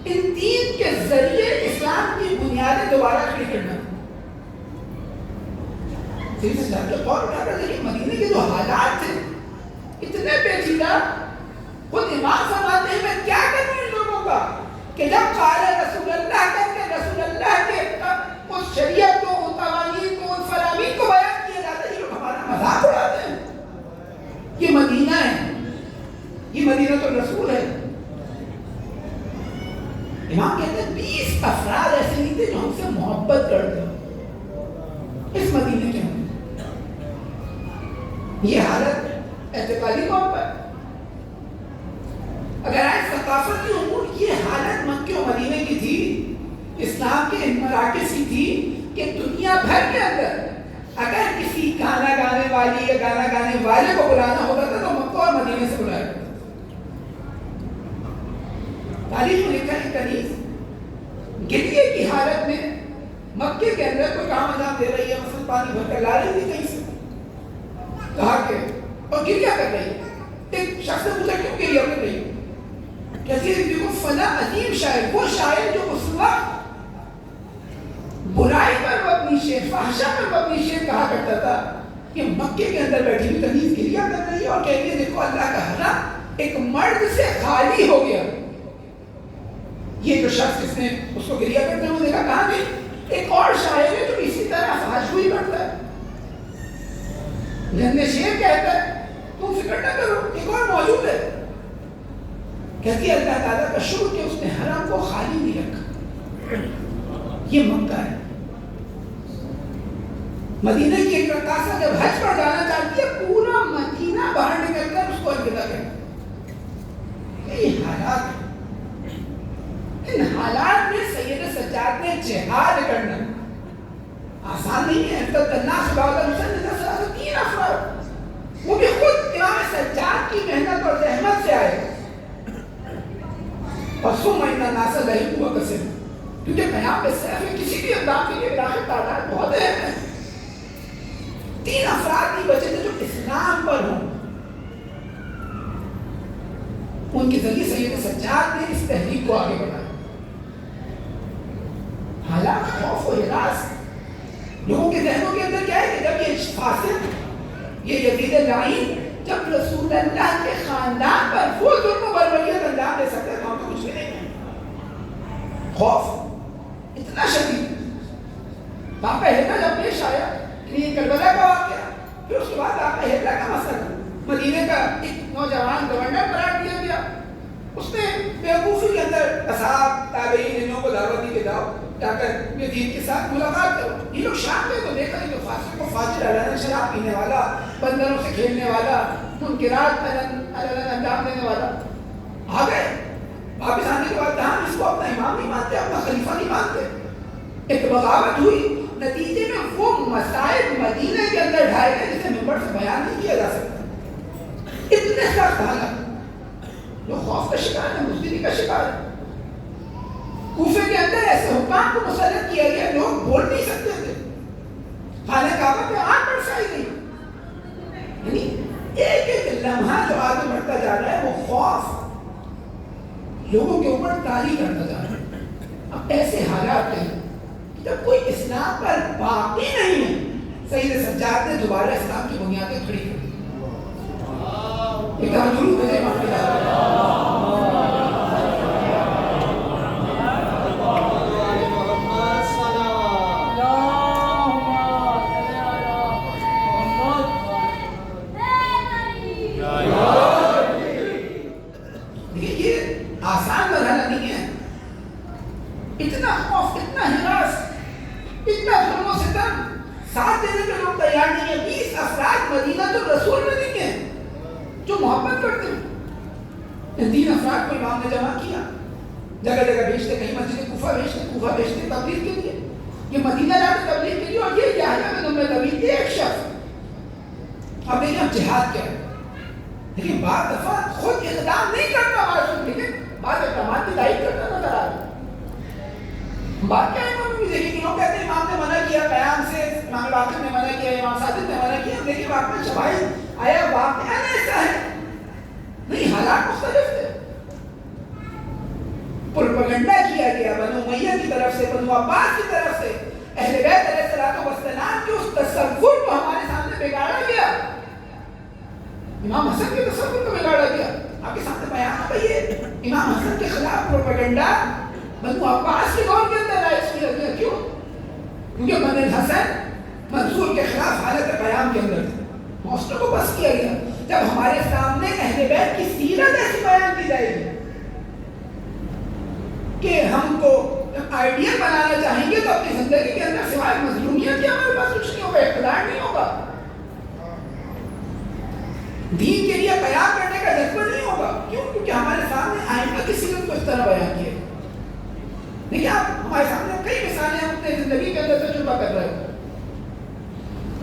ان 3 کے ذریعے اسلام کی بنیادیں دوبارہ کھڑی کرنا. سید سجاد کے طور پر اگر دیکھیں مدینے کے جو حالات تھے اتنے پیچیدہ، خود امام فرماتے ہیں میں کیا کروں ان لوگوں کا کہ جب قال رسول اللہ کہتے رسول اللہ کے اس شریعت کو، ان قوانین یہ مدینہ تو رسول ہے. امام کہتے ہیں 20 افراد ایسے نہیں تھے جو ہم سے محبت کرتے اس مدینے کے اندر. یہ حالت اعتقادی محبت. اگر آج ثقافتی امور یہ حالت مکہ و مدینے کی تھی، اسلام کے مراکز کی تھی کہ دنیا بھر کے اندر اگر کسی گانا گانے والی یا گانا گانے والے کو بلانا ہوتا تھا تو مکہ اور مدینے سے بلایا جاتا تھا. تاریخ میں لکھا ہے کنیز گریے کی حالت میں مکے کے اندر کوئی کام انجام دے رہی ہے، مثلا پانی بھر کر لا رہی تھی کہیں سے، کہا کہ اور گریا کر رہی ہے. ایک شخص نے پوچھا کیوں گریا کر رہی ہے؟ کہتی ہے دیکھو فلاں عظیم شاعر، وہ شاعر جو اس وقت برائی پر مبنی شعر، فحشہ پر مبنی شعر کہا کرتا تھا، کہ مکے کے اندر بیٹھی ہوئی کنیز گریا کر رہی ہے اور کہتی ہے دیکھو اللہ کا حرم ایک مرد سے خالی ہو گیا. یہ جو شخص جس نے اس کو گریا کرتے ہوئے دیکھا، کہا کہ ایک اور شاعر ہے جو اسی طرح فحاشگوئی کرتا ہے. جن شعر کہتا ہے تم فکر نہ کرو ایک اور موجود ہے. کہتی ہے اللہ تعالیٰ کا شکر کہ اس نے حرم کو خالی نہیں رکھا. یہ مکہ ہے. مدینہ کی ایک رقاصہ جب حج پر جانا چاہتی ہے پورا مدینہ باہر نکل کر اس کو الوداع کہتا ہے. یہ حالات ہے. ان حالات میں سید سجاد نے جہاد کرنا آسان نہیں ہے. تین افراد وہ بھی خود امام سجاد کی محنت اور زحمت سے آئے. اور ثم ان الناس لہم وکسب، کیونکہ قیام بالسیف میں کسی بھی اقدام کے لیے براہ تعداد بہت اہم ہے. 3 افراد نہیں بچے تھے جو اسلام پر ہوں. ان کے ذریعے سید سجاد نے اس تحریک کو آگے بڑھایا. حالات خوف و ہراس لوگوں کے ذہنوں کے اندر کیا ہے کہ جب یہ فاسق، یہ یزید لعین جب رسول اللہ کے خاندان پر وہ ظلم و بربریت انجام دے سکتے ہیں تو ہم تو کچھ بھی نہیں ہیں. خوف اتنا شدید. واقعہ ہیرا جب پیش آیا یہ کربلا کا واقعہ، پھر اس کے بعد واقعہ ہیرا کا مسئلہ، مدینے کا ایک نوجوان گورنر قرار دیا گیا. اس نے بیوقوفی کے اندر اصحاب تابعین انہوں کو دعوت دی کہ جاؤ جا کر یزید کے ساتھ ملاقات کرو. یہ لوگ شام میں تو دیکھا یہ تو فاسق کو فاجر اعلان، شراب پینے والا، بندروں سے کھیلنے والا، منکرات انجام دینے والا. آ گئے. واپس آنے کے بعد کہا اس کو اپنا امام نہیں مانتے، اپنا خلیفہ نہیں مانتے. ایک بغاوت ہوئی. نتیجے میں وہ مسائل مدینہ کے اندر ڈھائے گئے جسے ممبر سے بیان نہیں کیا جا سکتا. اتنے سخت حالات. لوگ خوف کا شکار ہے، مزدوری کا شکار ہے. کوفے کے اندر ایسے حکام کو مسلط کیا گیا لوگ بول نہیں سکتے تھے. خانہ کعبہ پہ آنکھ برسائی گئی. یعنی ایک ایک لمحہ جو آگے بڑھتا جا رہا ہے وہ خوف لوگوں کے اوپر طاری کرتا جا رہا ہے. اب ایسے حالات ہیں جب کوئی اسلام پر باقی نہیں ہے. سید سجاد نے دوبارہ اسلام کی بنیادیں کھڑی کر دی. ایک درود بھیجے امام کے آسان مرحلہ نہیں ہے. اتنا خوف، اتنا ہراس، اتنا ظلم و ستم ساتھ دینے کے لوگ تیار نہیں ہیں. 20 افراد مدینہ تو رسول میں نہیں ہیں جو محبت کرتے ہیں. ان 3 افراد کو امام نے جمع کیا. جگہ جگہ بھیجتے، کہیں مسجد کوفہ بھیجتے، کوفہ بھیجتے تبلیغ کے لیے، یہ مدینہ جاتے تبلیغ کے لیے. اور یہ یحییٰ بن ام طویل تھے ایک شخص. اب دیکھیں اب جہاد کیا ہے. لیکن بعض دفعہ خود اقدام نہیں کرتا ہمارا سن، لیکن بعض اقدامات کی تائید کرتا نظر آ رہا ہے. بات کیا ہے امام بھی دیکھیں کہ لوگ کہتے ہیں امام نے منع کیا قیام سے، امام باقر نے منع کیا، امام صادق نے منع کیا. لیکن واقعہ شواہد آیا واقعہ ایسا ہے نہیں، حالات مختلف تھے. پروپیگنڈا کیا گیا بنو امیہ کی طرف سے، بنو عباس کی طرف سے. اہل بیت علیہ الصلوۃ والسلام کے اس تصور کو ہمارے سامنے بگاڑا گیا. امام حسن کے تصور کو بگاڑا گیا. آپ کے سامنے بیان ہے یہ امام حسن کے خلاف پروپیگنڈا بنو عباس کے دور کے اندر رائج کیا گیا. کیوں؟ کیونکہ بنو الحسن منصور کے خلاف حالت قیام کے اندر تھے. حوصلوں کو بس کیا گیا. جب ہمارے سامنے اہل بیت کی سیرت ایسی بیان کی جائے گی کہ ہم کو آئیڈیل بنانا چاہیں گے تو اپنی زندگی کے اندر سوائے مظلومیت کے ہمارے پاس کچھ نہیں ہوگا، اقتدار نہیں ہوگا، دین کے لیے قیام کرنے کا جذبہ نہیں ہوگا. کیوں؟ کیونکہ ہمارے سامنے ائمہ کی سیرت کو اس طرح بیان کی ہے. دیکھیں آپ ہمارے سامنے کئی مثالیں ہم اپنے زندگی کے اندر تجربہ کر رہے ہیں.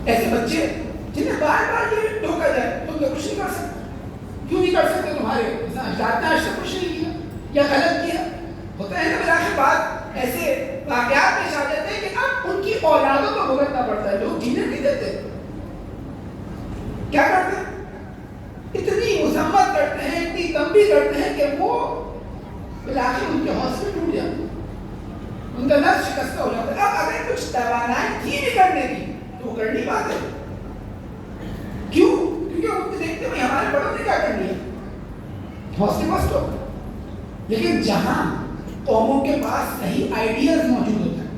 ایسے بچے جنہیں بار بار یہ ٹوکا جائے تم تو کچھ نہیں کر سکتے. کیوں نہیں کر سکتے؟ تمہارے اجداد نے آج تک کچھ نہیں کیا یا غلط کیا. ہوتا ہے نا بالآخر بات ایسے واقعات پیش آ جاتے ہیں کہ اب ان کی اولادوں کو بھگتنا پڑتا ہے. لوگ جینے نہیں دیتے. کیا کرتے ہیں؟ اتنی مذمت کرتے ہیں، اتنی تنبیہ کرتے ہیں کہ وہ بالآخر ان کے حوصلے ٹوٹ جاتے ہیں، ان کا نفس شکستہ ہو جاتا ہے. اب اگر کچھ توانائی تھی بھی کرنے کی تو وہ کر نہیں پاتے. کیوں؟ کیونکہ وہ دیکھتے ہیں ہمارے بڑوں نے کیا کر لیا، حوصلے مست ہو. لیکن جہاں قوموں کے پاس صحیح آئیڈیاز موجود ہوتے ہیں،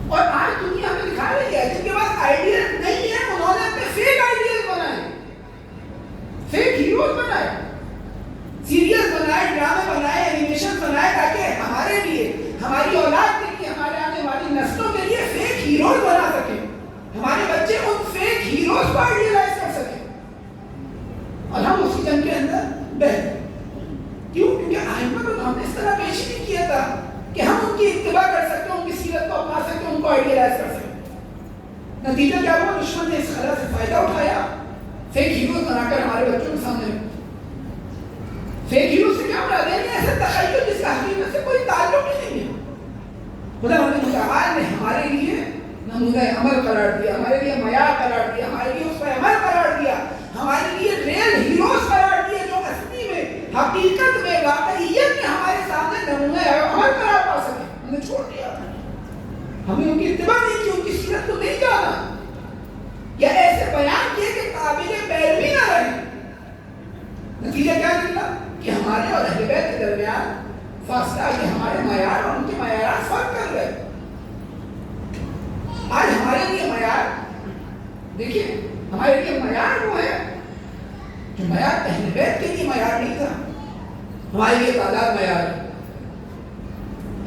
اور آج دنیا ہمیں دکھا رہی ہے جن کے پاس آئیڈیاز نہیں ہے انہوں نے اپنے فیک آئیڈیاز بنائے، فیک ہیروز بنائے، سیریز بنائے، ڈرامے بنائے، اینیمیشن بنائے تاکہ ہمارے لیے، ہماری اولاد کے لیے، ہمارے آنے والی نسلوں کے لیے فیک ہیروز بنا سکیں. ہمارے بچے ان فیک ہیروز کو آئیڈیلائز کر سکیں اور ہم اسی جنگ کے اندر بہت. کیوں؟ کیونکہ ائمہ کو ہم نے اس طرح پیش نہیں کیا تھا کہ ہم ان کی اتباع کر سکتے ہیں، ان کی سیرت کو اپنا سکتے ہیں، ان کو آئیڈیلائز کر سکتے ہیں. نتیجہ کیا ہوا؟ دشمن نے اس خلا سے فائدہ اٹھایا، فیک ہیروز بنا کر ہمارے بچوں کے سامنے رکھا. فیک ہیروز سے کیا مراد ہے؟ ایسا تخیل جس کا حقیقت سے کوئی تعلق ہی نہیں ہے. خدا متعال نے ہمارے لیے نمونہ عمل قرار دیا، ہمارے لیے معیار قرار دیا، ہمارے لیے اس پر عمل قرار دیا، ہمارے لیے ریل ہیروز قرار دیا جو اصلی میں، حقیقت میں، واقعیت میں ہمارے سامنے نمونہ عمل قرار پا سکے. ہم نے چھوڑ دیا، ہمیں ان کی اتباع نہیں کی، ان کی سیرت کو نہیں جانا، یا ایسے بیان کیے کہ قابل پیروی نہ رہے. نتیجہ کیا نکلا کہ ہمارے اور اہل بیت کے درمیان فاصلہ، کہ ہمارے معیار اور ان کے معیارات فرق کر گئے. آج ہمارے لیے معیار، دیکھیے ہمارے لیے معیار وہ ہے جو معیار اہل بیت کے لیے معیار نہیں تھا. ہمارے لیے تعداد معیار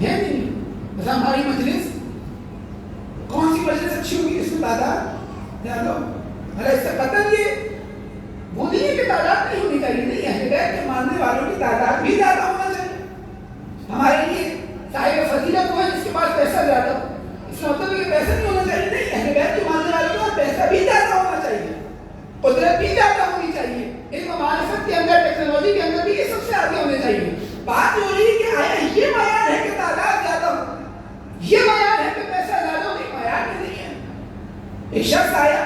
ہے نہیں. مثلا ہماری مجلس کون سی مجلس اچھی ہوگی اس میں تعداد زیادہ ہو. اس سے قطعاً یہ وہ نہیں ہے کہ تعداد نہیں ہونی چاہیے، نہیں، اہل بیت کے ماننے والوں کی تعداد بھی زیادہ ہونا چاہیے. ہمارے لیے صاحب فضیلت وہ ہے جس کے پاس پیسہ زیادہ ہو. اس کا مطلب ہے کہ پیسہ نہیں ہونا چاہیے، نہیں، اہل بیت کے ماننے والوں کے پاس پیسہ بھی زیادہ ہونا چاہیے، قدرت بھی زیادہ ہونی چاہیے، علم و معرفت کے اندر، ٹیکنالوجی کے اندر بھی یہ سب سے آگے ہونے چاہیے. بات ہو رہی ہے کہ آیا یہ معیار ہے کہ تعداد زیادہ ہو، یہ معیار ہے کہ پیسہ زیادہ ہو. نہیں، معیار نہیں ہے. ایک شخص آیا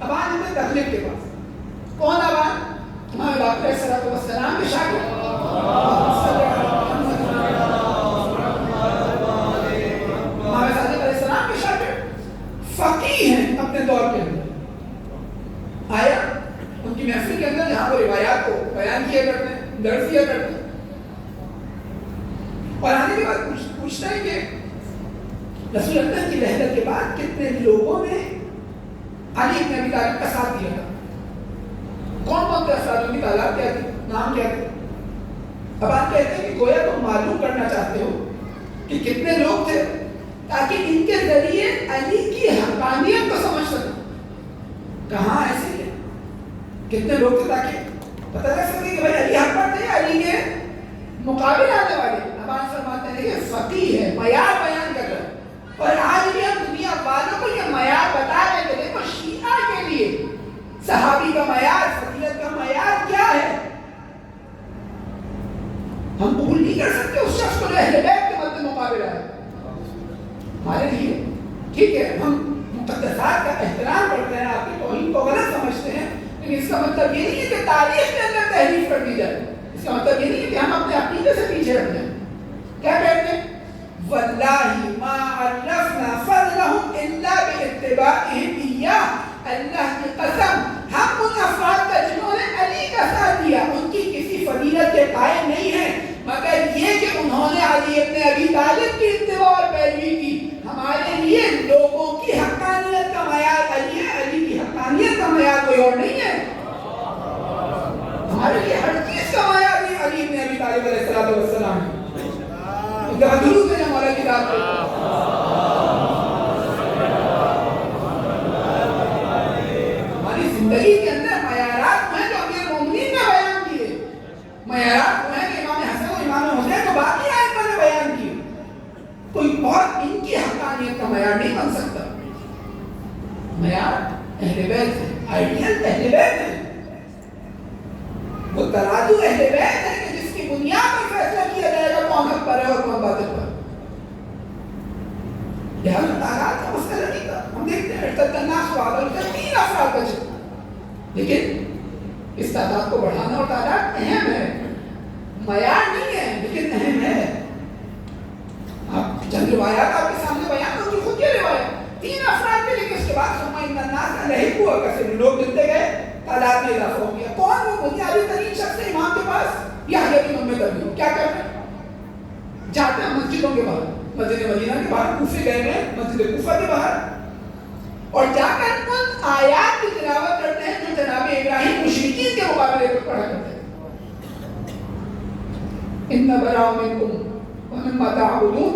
ابان ابن تغلب کے پاس. کون ابان؟ امام باقر علیہ السلام کے شاگرد. امام صادق علیہ السلام کے شاگرد، فقیہ ہیں اپنے دور کے اندر. آیا ان کی محفل کے اندر جہاں وہ روایات کو بیان کیا کرتے ہیں، درس کیا کرتے ہیں، اور آنے کے بعد پوچھتا ہے کہ رسول اللہ کی وحدت کے بعد کتنے لوگوں نے علی بن ابی طالب کا ساتھ دیا تھا؟ کون کون سے افراد کی تعداد کیا تھی، نام کیا تھے؟ اب آپ کہتے ہیں کہ گویا تم معلوم کرنا چاہتے ہو کہ کتنے لوگ تھے تاکہ ان کے ذریعے علی کی حقانیت کو سمجھ سکیں. کہاں ایسے ہے؟ کتنے لوگ تھے تاکہ پتہ لگ سکے کہ بھائی علی حق پر تھے، علی کے مقابل آنے والے. اب آپ فرماتے ہیں کہ فقیہ ہے، معیار بیان کر رہا ہے. اور آج بھی ہم دنیا والوں کو یہ معیار بتا رہے ہیں کہ دیکھو شیعہ کے لیے صحابی کا معیار، فضیلت کا معیار کیا ہے. ہم قبول نہیں کر سکتے اس شخص کو جو اہل بیت کے مد مقابل ہے. ہمارے لیے ٹھیک ہے ہم مقدسات کا احترام کرتے ہیں، آپ کی توہین کو غلط سمجھتے ہیں، لیکن اس کا مطلب یہ نہیں ہے کہ تاریخ کے اندر تحریف کر دی جائے. اس کا مطلب یہ نہیں ہے کہ ہم اپنے عقیدے سے پیچھے رکھ جائیں. کیا کہتے ہیں؟ واللہ ما عرفنا فضلهم الا باتباعهم ایاه. اللہ کی قسم ہم ان افراد کا جنہوں نے علی کا ساتھ دیا ان کی کسی فضیلت کے قائل نہیں ہیں مگر یہ کہ انہوں نے علی ابن ابی طالب کی اتباع اور پیروی کی. ہمارے لیے لوگوں کی حقانیت کا معیار علی ہے، علی کی حقانیت کا معیار کوئی اور نہیں ہے. علیہ السلام درود ہے مولا کی ذات پہ. ہماری زندگی کے اندر معیارات ہیں جو امیر المومنین نے بیان کیے, معیارات ہیں کہ امام حسن و امام حسین کو باقی ائمہ نے بیان کیے. کوئی اور ان کی حقانیت کا معیار نہیں بن سکتا. معیار اہل بیت ہے, آئیڈیل اہل بیت ہے, وہ ترازو اہل بیت ہے کہ جس کی بنیاد پر فیصلہ کیا جائے گا کون حق پر ہے اور کون باطل پر. یہ تعداد کا مسئلہ نہیں تھا. ہم دیکھتے ہیں ارتد الناس وعدل کا 3 افراد بچے, لیکن اس تعداد کو بڑھانا اور تعداد اہم ہے, معیار نہیں ہے لیکن اہم ہے. آپ چند روایات آپ کے سامنے بیان ہوگی, خود کی روایت 3 افراد کے, لیکن اس کے بعد ثم ان الناس لہقوا کثیر, لوگ ملتے گئے, تعداد میں اضافہ ہو گیا. کون وہ بنیادی ترین شخص ہے امام کے پاس؟ یحییٰ بن ام تمیم. کیا کر رہے ہیں؟ جاتے ہیں مسجدوں کے باہر, مسجد مدینہ کے باہر, کوفے گئے ہیں مسجد کوفہ کے باہر, اور جا کر ان آیات کی تلاوت کرتے ہیں جو جناب ابراہیم مشرکین کے مقابلے میں پڑھا کرتے ہیں. ان براء منکم ومما تعبدون,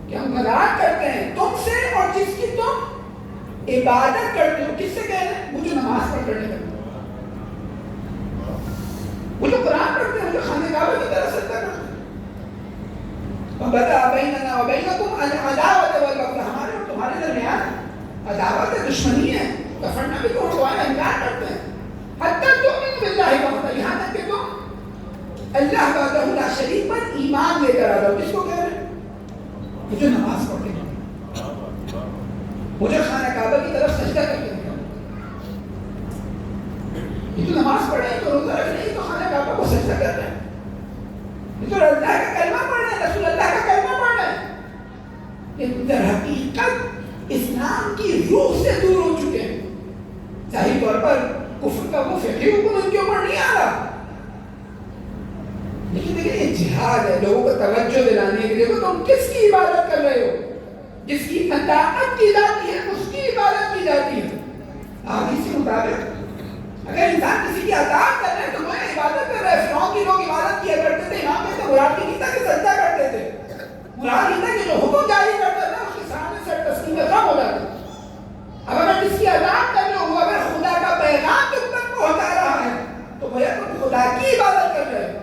کہ ہم برات کرتے ہیں تم سے اور جس کی تم عبادت کرتے ہو. کس سے کہہ رہے ہیں؟ وہ جو نماز پڑھ کرنے کرتے ہیں, وہ جو قرآن پڑھتے ہیں, وہ جو خانہ کعبہ کی طرف سجدہ کرتے ہیں. وَبَدَأَ بَيْنَنَا وَبَيْنَكُمْ الْعَدَاوَةُ وَالْبَغْضَاءُ, ہمارے اور تمہارے درمیان عداوت ہے, دشمنی ہے, کفر نبی کو ہم انکار کرتے ہیں. حَتَّى تُؤْمِنُوا بِاللَّهِ وَحْدَهُ, یہاں تک کہ تم اللہ وحدہ لا شریک پر ایمان لے کر آ جاؤ. کس کو کہہ رہے ہیں؟ وہ جو نماز پڑھتے ہیں, وہ جو خانہ کعبہ کی طرف سجدہ کرتے ہیں. یہ تو نماز پڑھ رہے ہیں, تو روزہ رکھ رہے ہیں, تو خانہ کعبہ کو سجدہ کر رہے ہیں, یہ تو اللہ کا کلمہ پڑھ رہے ہیں, رسول اللہ کا کلمہ پڑھ رہے ہیں. لیکن در حقیقت اسلام کی روح سے دور ہو چکے ہیں. ظاہری طور پر کفر کا وہ فقہی حکم ان کے اوپر نہیں آ رہا, لیکن دیکھیں یہ جہاد ہے لوگوں کو توجہ دلانے کے لیے. تو تم کس کی عبادت کر رہے ہو؟ جس کی اطاعت کی جاتی ہے اس کی عبادت کی جاتی ہے. حدیث کے مطابق اگر انسان کسی کی اطاعت کر رہے ہیں تو وہ عبادت کر رہے ہیں. فرعون کی لوگ عبادت کیا کرتے تھے, امام کہتے مراد نہیں تھا کہ سجدہ کرتے تھے, مراد یہ تھا کہ جو حکم جاری کرتا تھا اس کے سامنے سر تسلیم کم ہو جاتا. اب اگر جس کی اطاعت کر رہے ہو وہ اگر خدا کا پیغام تم تک پہنچا رہا ہے تو گویا تم خدا کی عبادت کر رہے ہو,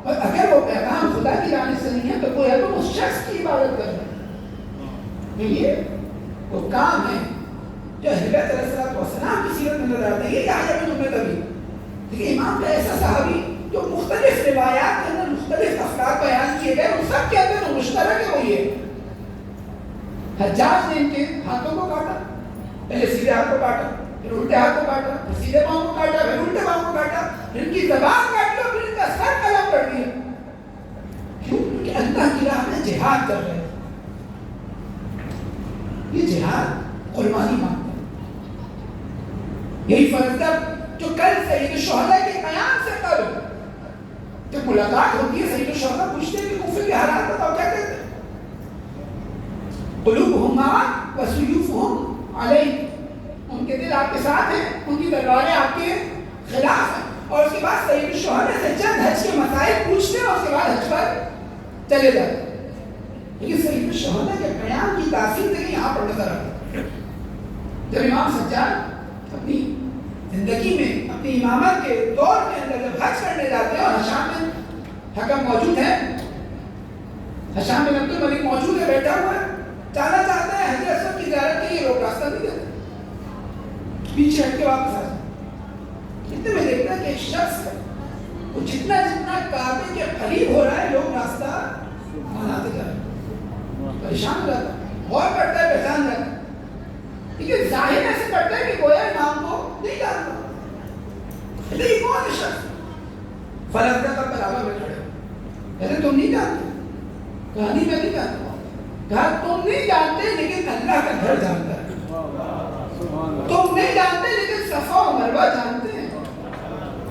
اور اگر وہ پیغام خدا کی جانب سے نہیں ہے تو گویا تم اس شخص کی عبادت کر رہے ہو. یہ وہ کام ہے جو اہل بیت علیہ السلام کی سیرت میں نظر آتے ہیں. یہ یحییٰ بن ام تمیم, لیکن امام کا ایسا صحابی جو مختلف روایات کے اندر مختلف افراد بیان کیے گئے, ان سب کے اندر مشترک ہے وہ یہ, حجاج نے ان کے ہاتھوں کو کاٹا, پہلے سیدھے ہاتھ کو کاٹا, پھر الٹے ہاتھ کو کاٹا, پھر سیدھے پاؤں کو کاٹا, پھر الٹے پاؤں کو کاٹا, پھر ان کی زبان کاٹی اور پھر ان کا سر قلم کر دیا. کیوں؟ کیونکہ اللہ کی راہ میں جہاد کر رہے ہیں. یہ جہاد قربانی مانگتا ہے. یہی فرض تھا جو کل سید الشہداء کے قیام سے قبل جب ملاقات ہوتی ہے سید الشہداء پوچھتے ہیں کہ کوفے کے حالات بتاؤ, کیا کہتے ہیں؟ قلوبہم معک وسیوفہم علیک, ان کے دل آپ کے ساتھ ہیں, ان کی تلواریں آپ کے خلاف ہیں. اور اس کے بعد سید الشہداء سے چند حج کے مسائل پوچھتے ہیں اور اس کے بعد حج پر چلے جاتے ہیں. لیکن سید الشہداء کے قیام کی تاثیر دیکھیں یہاں پر نظر آتی ہے. جب امام سجاد اپنی زندگی میں اپنی امامت کے دور کے اندر جب حج کرنے جاتے ہیں اور حشام بن حکم موجود ہے, حشام بن عبد الملک موجود ہے, بیٹھا ہوا ہے, جانا چاہتا ہے حجر اسود کی زیارت کے لیے, لوگ راستہ نہیں دیتے, پیچھے ہٹ کے واپس آ جاتے. اتنے میں دیکھتا ہے کہ ایک شخص ہے وہ جتنا جتنا کعبے کے قریب ہو رہا ہے لوگ راستہ بناتے جا رہے ہیں. پریشان ہو جاتا ہے, غور کرتا ہے, پہچان جاتا ہے, لیکن ظاہر ایسے کرتا ہے کہ گویا امام کو نہیں جانتا. لیکن کون ہے شخص؟ فلسطہ کا برابر میں کھڑے, کہتے تم نہیں جانتے, کہانی میں نہیں جانتا. کہا تم نہیں جانتے لیکن اللہ کا گھر جانتا ہے. تم نہیں جانتے لیکن صفا و مروہ جانتے ہیں.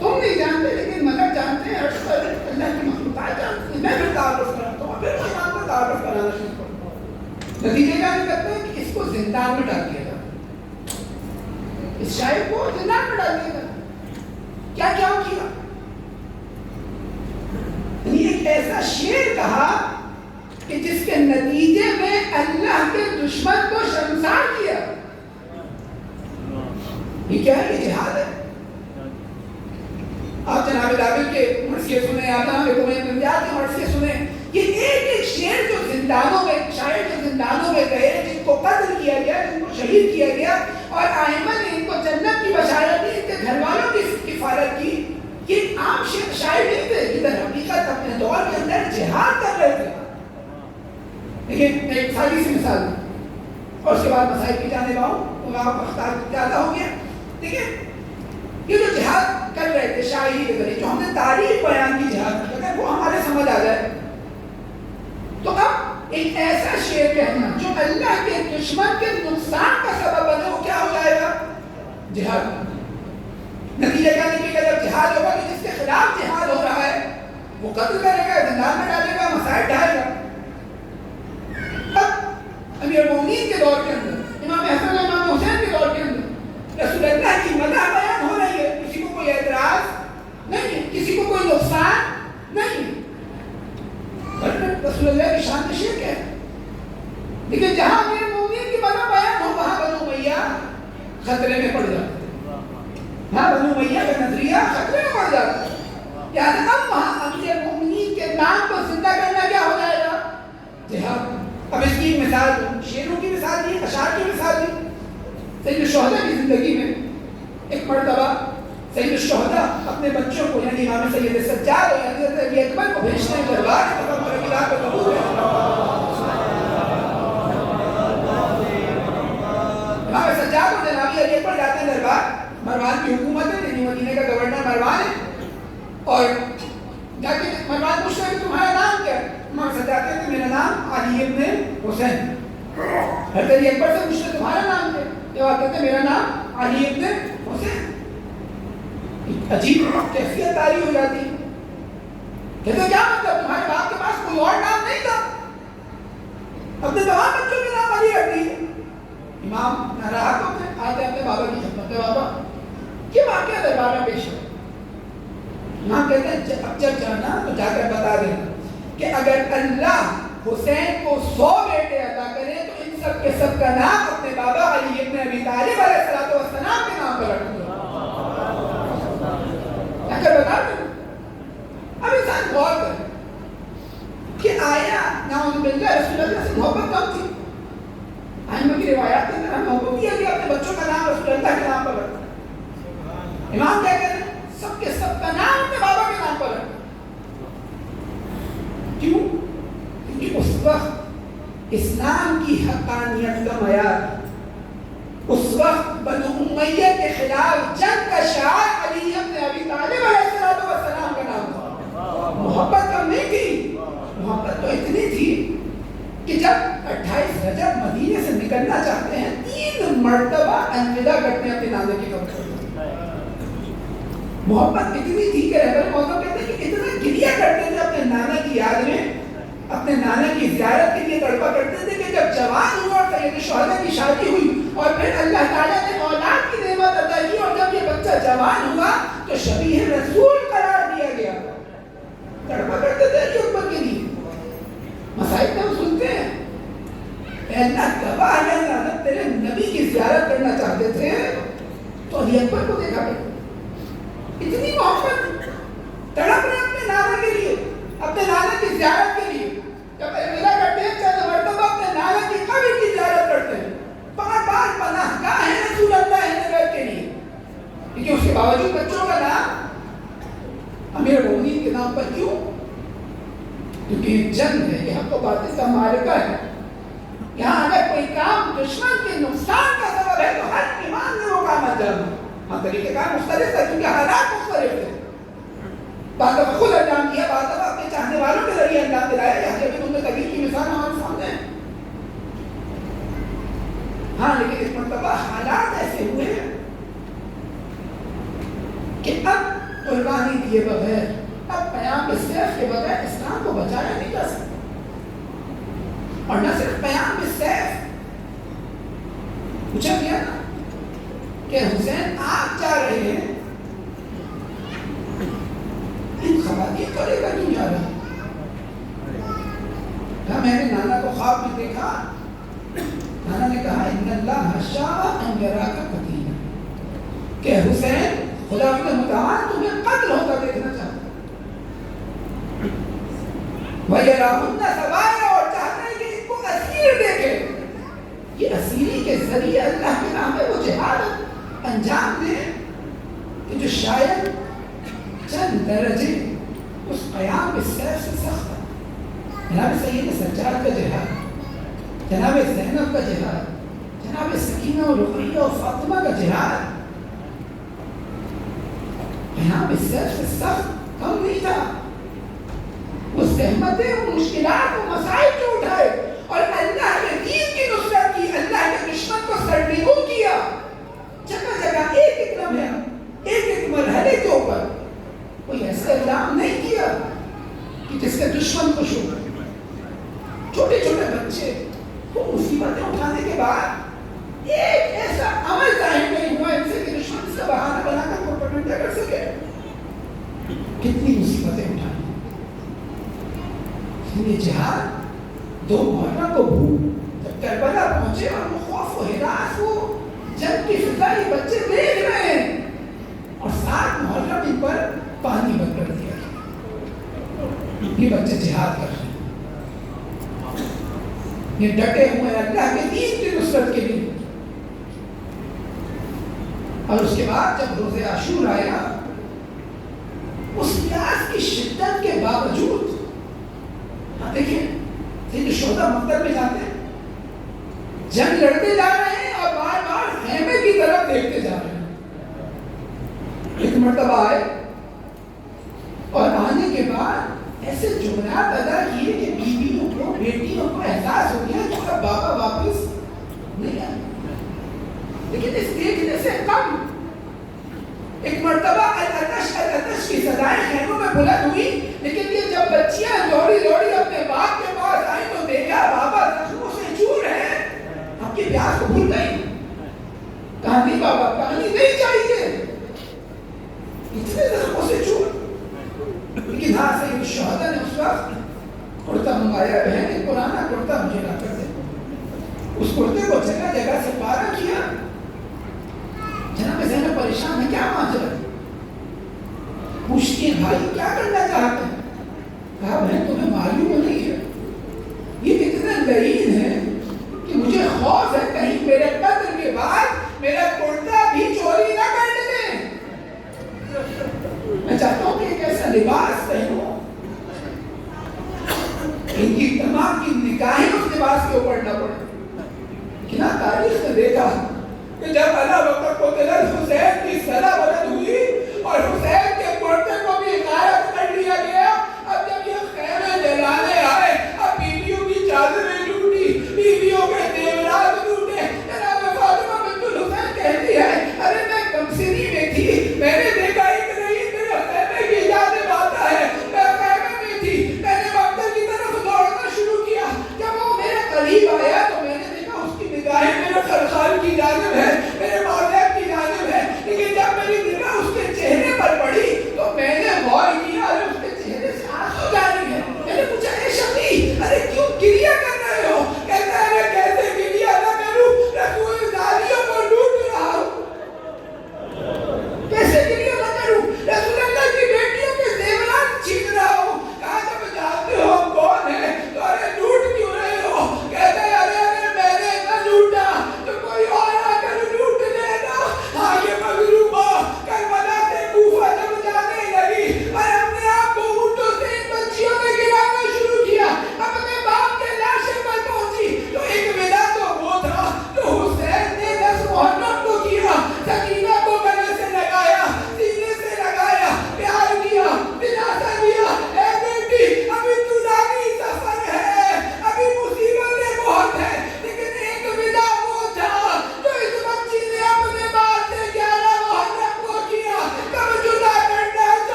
تم نہیں جانتے لیکن ملک جانتے ہیں, اللہ کی مخلوقات جانتے ہیں. میں پھر تعارف کرتا ہوں, پھر میں امام کو تعارف کرانا شروع کرتا ہوں. نتیجے کا کرتے ہیں کہ اس کو زندان میں ڈال دیا تھا, اس شاعر کو زندان میں ڈال دیا تھا. کیا کیا کیا؟ ایسا شعر کہا کہ جس کے نتیجے میں اللہ کے دشمن کو شرمسار کیا. یہ کیا ہے؟ یہ جہاد ہے. آپ جناب دابل کے مرثیے سنیں, آپ جناب بندیات کے مرثیے سنیں. یہ ایک ایک شعر جو زندانوں میں, شاعر جو زندانوں میں گئے, جن کو قتل کیا گیا, جن کو شہید کیا گیا, اور ائمہ نے ان کو جنت کی بشارت دی, ان کے گھر والوں کی کفالت کی. یہ عام شاعر نہیں تھے, یہ در حقیقت اپنے دور کے اندر جہاد کر رہے تھے. لیکن میں ایک سادی سی مثال دوں اور اس کے بعد مسائل کی جانب آؤں, تو آپ اختار زیادہ ہو گیا. دیکھیں, یہ جو جہاد کر رہے تھے شاعری کے ذریعے, جو ہم نے تاریخ بیان کی جہاد کی, اگر وہ ہمارے سمجھ آ جائے تو اب ایک ایسا شعر کہنا جو اللہ کے دشمن کے نقصان کا سبب بنے, وہ کیا ہو جائے گا؟ جہاد. نتیجہ کیا نکلے گا؟ جب جہاد ہوگا کہ جس کے خلاف جہاد ہو رہا ہے وہ قتل کرے گا, زندان میں ڈالے گا, مسائل ڈالے گا. اب امیر المومنین کے دور کے اندر, امام حسن و امام حسین کے دور کے اندر رسول اللہ کی مدح بیان ہو رہی ہے, کسی کو کوئی اعتراض نہیں, کسی کو کوئی نقصان نہیں, رسول اللہ کی شان شرک ہے. لیکن جہاں امیر المومنین کی مدح بیان ہو وہاں بنو امیہ خطرے میں پڑ جاتا ہے, ہاں بنو امیہ کا نظریہ خطرے میں پڑ جاتا ہے. یعنی اب وہاں امیر المومنین کے نام کو زندہ کرنا کیا ہو جائے گا؟ جہاد. اب اس کی مثال دوں, شیروں کی مثال دی, اشعار کی مثال دی. سید الشہداء کی زندگی میں ایک مرتبہ سید الشہداء اپنے بچوں کو, یعنی امام سید سجاد اور حضرت ابی اکبر کو بھیجتے ہیں دربار کے قبول ہے. امام سجاد اور جناب علی اکبر جاتے ہیں دربار. مروان کی حکومت ہے, یعنی مدینہ کا گورنر مروان ہے, اور جا کے مروان پوچھتے ہیں کہ تمہارا نام کیا ہے؟ امام سجاد کہتے ہیں میرا نام علی ابن حسین. حضرت علی اکبر سے پوچھتے ہیں تمہارا نام کیا ہے؟ جواب کہتے ہیں میرا نام علی ابن حسین. عجیب کیفیت تاری ہو جاتی ہے. کہتے ہیں کیا مطلب, تمہارے باپ کے پاس کوئی اور نام نہیں تھا؟ اپنے تمام بچوں کے نام علی رکھ دیے. امام ناراض ہوتے ہیں, آتے ہیں اپنے بابا کی خدمت میں, بابا کیا واقعہ دربار میں پیش ہے؟ امام کہتے ہیں اب جب جانا تو جا کر بتا دینا کہ اگر اللہ حسین کو 100 بیٹے عطا کرے تو ان سب کے سب کا نام اپنے بابا علی ابن ابی طالب علیہ السلام کے نام پر رکھ دو. جا کر بتا دینا. اب انسان غور کرے کہ آیا نعوذ باللہ رسول اللہ سے محبت کم تھی؟ ائمہ کی روایات کے اندر ہم محبت کیا کہ اپنے بچوں کا نام رسول اللہ کے نام پر رکھا. امام کیا کہتے ہیں سب کے سب کا نام اپنے بابا کے نام پر رکھا. کیوں؟ کیونکہ اس وقت اسلام کی حقانیت کا معیار, اس وقت بنو امیہ کے خلاف جنگ کا شعار علی ابن ابی طالب علیہ السلام کا نام تھا. محبت کم نہیں تھی, محبت تو اتنی تھی کہ جب 28 رجب مدینے سے نکلنا چاہتے ہیں 3 مرتبہ الوداع کرتے ہیں اپنے نانے کی قبر. محبت اتنی تھی کہ رہبر موضوع کہتے ہیں کہ اتنا گریہ کرتے تھے اپنے نانا کی یاد میں, اپنے نانا کی زیارت کے لیے تڑپا کرتے تھے کہ جب جوان ہوا اور سید الشہداء کی شادی ہوئی اور پھر اللہ تعالیٰ نے اولاد کی نعمت عطا کی, اور جب یہ بچہ جوان ہوا تو شبیہ رسول قرار دیا گیا. تڑپا کرتے تھے علی اکبر کے لیے. مسائل میں ہم سنتے ہیں اے اللہ گواہ ہے, اللہ تیرے نبی کی زیارت کرنا چاہتے تھے تو علی اکبر کو دیکھا کرتے. اتنی محبت, تڑپ رہے اپنے نانا کے لیے, اپنے نانا کی زیارت کے لیے. جب الوداع کرتے ہیں چند مرتبہ اپنے نانا کی قبر کی زیارت کرتے ہیں. بار بار پناہ گاہ ہے رسول اللہ ہدایت کے لیے. لیکن اس کے باوجود بچوں کا نام امیر المومنین کے نام پر کیوں؟ کیونکہ یہ جنگ ہے, یہ حق و باطل کا معرکہ ہے. یہاں اگر کوئی کام دشمن کے نقصان کا سبب ہے تو ہر ایمان نے وہ کام انجام دیا. ہاں طریقہ کار مختلف ہے کیونکہ حالات مختلف تھے. بعض دفعہ خود انجام دیا, بعض دفعہ اپنے چاہنے والوں کے ذریعے انجام دلایا. یہاں جب تم نے تغیر کی مثال ہمارے سامنے ہے. ہاں لیکن اس مرتبہ حالات ایسے ہوئے ہیں کہ اب قربانی دیے بغیر, اب پیام سیف کے بغیر اسلام کو بچایا نہیں جا سکتا. اور نہ صرف پیام سیف, پوچھا گیا نا کہ حسین آپ جا رہے ہیں, ان خواتین کو لے کر کیوں جا رہے ہیں؟ میں نے نانا کو خواب میں دیکھا. نانا نے کہا ان اللہ شاء ان یراک قتیلا، کہ حسین خدا متعال تمہیں قتل ہوتا دیکھنا چاہتا ہے. وَيَرَاهُنَّ سَوَاءً، اور چاہتا ہے کہ ان کو اسیر دیکھے. یہ اسیری کے ذریعے اللہ کے نام ہے وہ جہاد انجام دے کہ جو شاید چند درجے اس قیام بالسیف سے سخت ہے. جناب سید سجاد کا جہاد، جناب زینب کا جہاد، جناب سکینہ و رقیہ و فاطمہ کا جہاد قیام بالسیف سے سخت کم نہیں تھا. وہ زحمتیں، وہ مشکلات، وہ مسائل جو اٹھائے اور اللہ کے دین کی نصرت کی، اللہ کے دشمن کو سرنگو کیا. جگہ جگہ ایک ایک لمحہ، ایک ایک مرحلے کے اوپر کوئی ایسا اقدام نہیں کیا کہ جس کے دشمن کو شو. چھوٹے چھوٹے بچے وہ مصیبتیں اٹھانے کے بعد ایک ایسا عمل ظاہر نہیں ہوا ان سے کہ دشمن سے بہانہ بنا کر پروپیگنڈا کر سکے. کتنی مصیبتیں اٹھائی. یہ جہاد 2 محرم کو جب کربلا پہنچے اور وہ خوف و ہراس، وہ جنگ کی فضا یہ بچے دیکھ رہے ہیں، اور 7 محرم ان پر پانی بند کر دیا. یہ بچے جہاد کر رہے ہیں، یہ ڈٹے ہوئے اللہ کے دین کی نصرت کے لیے. اور اس کے بعد جب روز عاشور آیا، اس پیاس کی شدت کے باوجود، دیکھیں سید شہداء مقتل میں جاتے ہیں، جنگ لڑتے جا رہے ہیں اور بار بار خیمے کی طرف دیکھتے جا رہے ہیں. ایک مرتبہ آئے اور آنے کے بعد ایسے جملات ادا کیے کہ بیویوں کو، بیٹیوں کو احساس ہو گیا کہ اب بابا واپس نہیں آئے. لیکن اس دیکھنے سے کم ایک مرتبہ العطش کی صدائیں خیموں میں بلند ہوئی، لیکن یہ جب بچیاں دوڑی دوڑی اپنے باپ کے پاس آئی تو دیکھا بابا زخموں سے چور ہیں. آپ کی پیاس کو بھول گئی. کہا نہیں بابا، پانی نہیں چاہیے، اتنے زخموں سے چور. لیکن ہاں سید الشہداء نے اس وقت کرتا منگایا، بہن ایک پرانا کرتا مجھے لا کر دے. اس کرتے کو جگہ جگہ سے پارا کیا. جناب زینب پریشان ہے، کیا ماجرا؟ پوچھتی ہیں بھائی کیا کرنا چاہتے ہیں؟ کہا بہن تمہیں معلوم نہیں ہے، یہ اتنا لعین ہے کہ مجھے خوف ہے کہیں میرے قتل کے بعد میرا کرتا بھی چوری نہ کر لے. میں چاہتا ہوں کہ ایک ایسا لباس پہنو ان کی تمام کی نگاہیں اس لباس کے اوپر نہ پڑے. لیکن تاریخ نے دیکھا کہ جب اللہ وقت کو حسین کی سزا بلند ہوئی اور حسین کے کرتے کو بھی غائب کر لیا گیا، اب جب یہ خیمے جلانے آئے، اب بیویوں کی چادریں لوٹی، بیویوں کے زیورات لوٹے. جناب فاطمہ بنت الحسین کہتی ہے ارے میں کمسنی میں تھی، میں نے دیکھا ایک نہیں میرے خیمے کی جانب آتا ہے. میں خیمے میں تھی، میں نے مقتل کی طرف دوڑنا شروع کیا. جب وہ میرے قریب آیا تو میں نے دیکھا اس کی نگاہیں میرے خلخال کی جانب ہے، میرے ماں باپ کی جانب ہے. لیکن جب میری نگاہ اس کے چہرے پر پڑی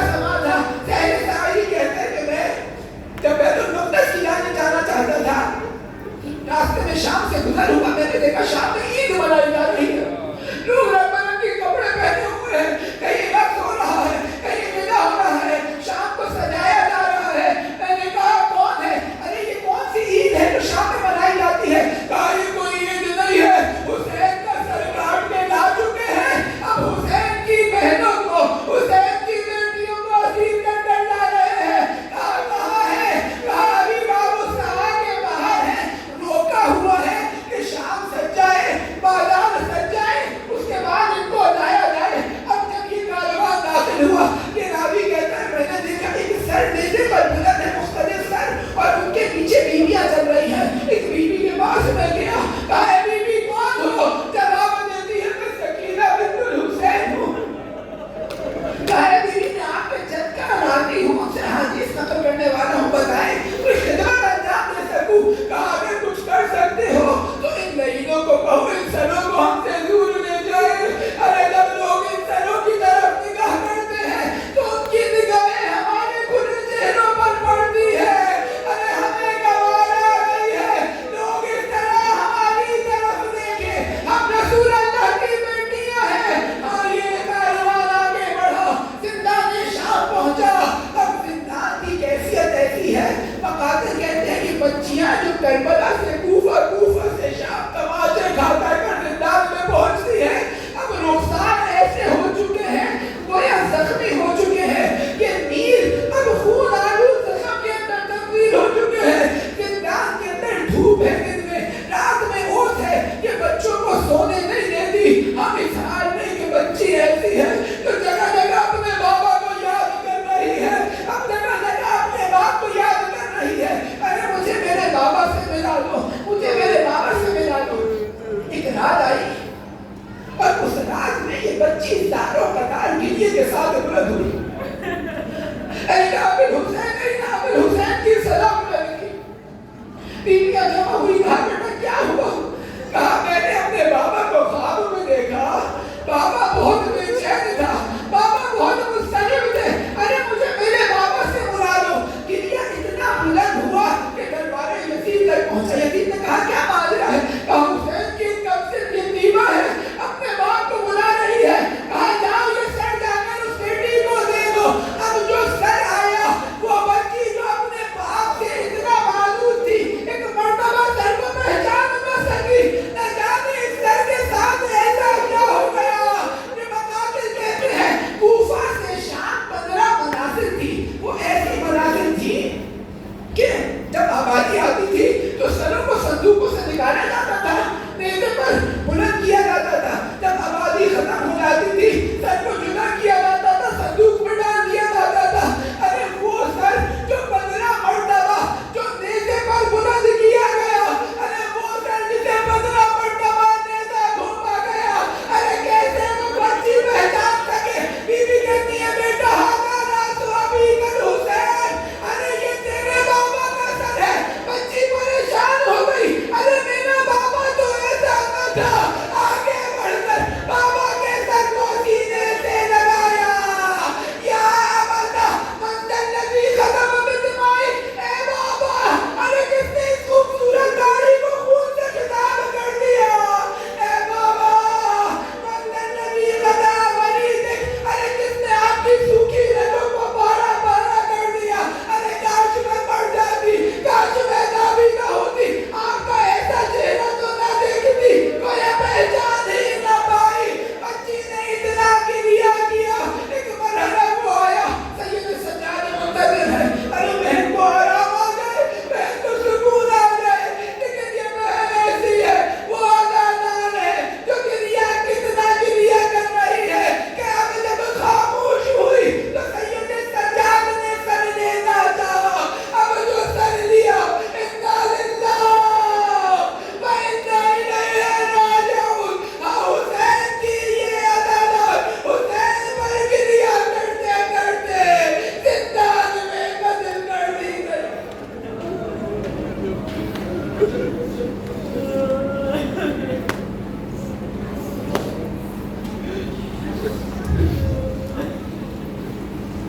سما تھا. سہل سائی کہتے کہ میں جب بیت المقدس کی جانب جانا چاہتا تھا, راستے میں شام سے گزر ہوا, میں نے دیکھا شام میں عید منائی جا رہی ہے. لوگ رنگ برنگے کپڑے پہنے ہوئے ہیں, کہیں رقص ہو رہا ہے, کہیں نگاہ ہو رہا ہے, شام کو سجایا جا رہا ہے. میں نے کہا کون ہے؟ ارے یہ کون سی عید ہے جو شام میں منائی جاتی ہے؟ کہا یہ کوئی عید نہیں ہے, حسین کا سر کاٹ کے لا چکے ہیں. اب حسین کی بہنوں کو, حسین کی بیٹیوں کو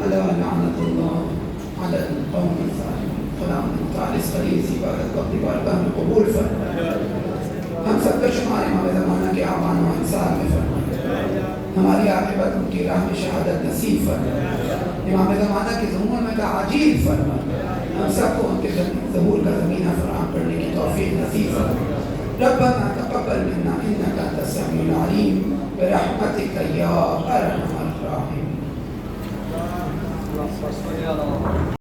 ألا لعنة الله على القوم الظالمين. خدا ہمیں خالص خلیص عبادت کو اپنی بارگاہ میں قبول فرما. ہم سب کا شمار امام زمانہ کے اعوان و انصار میں فرما. ہماری عاقبت ان کی راہ میں شہادت نصیب فرما. امام زمانہ کی ظہور میں کا عاجل فرما. ہم سب کو ان کے ظہور کا زمینہ فراہم کرنے کی توفیق نصیب فرما. ربنا تقبل منا انك انت السميع العليم برحمتك يا ارحم الراحمين.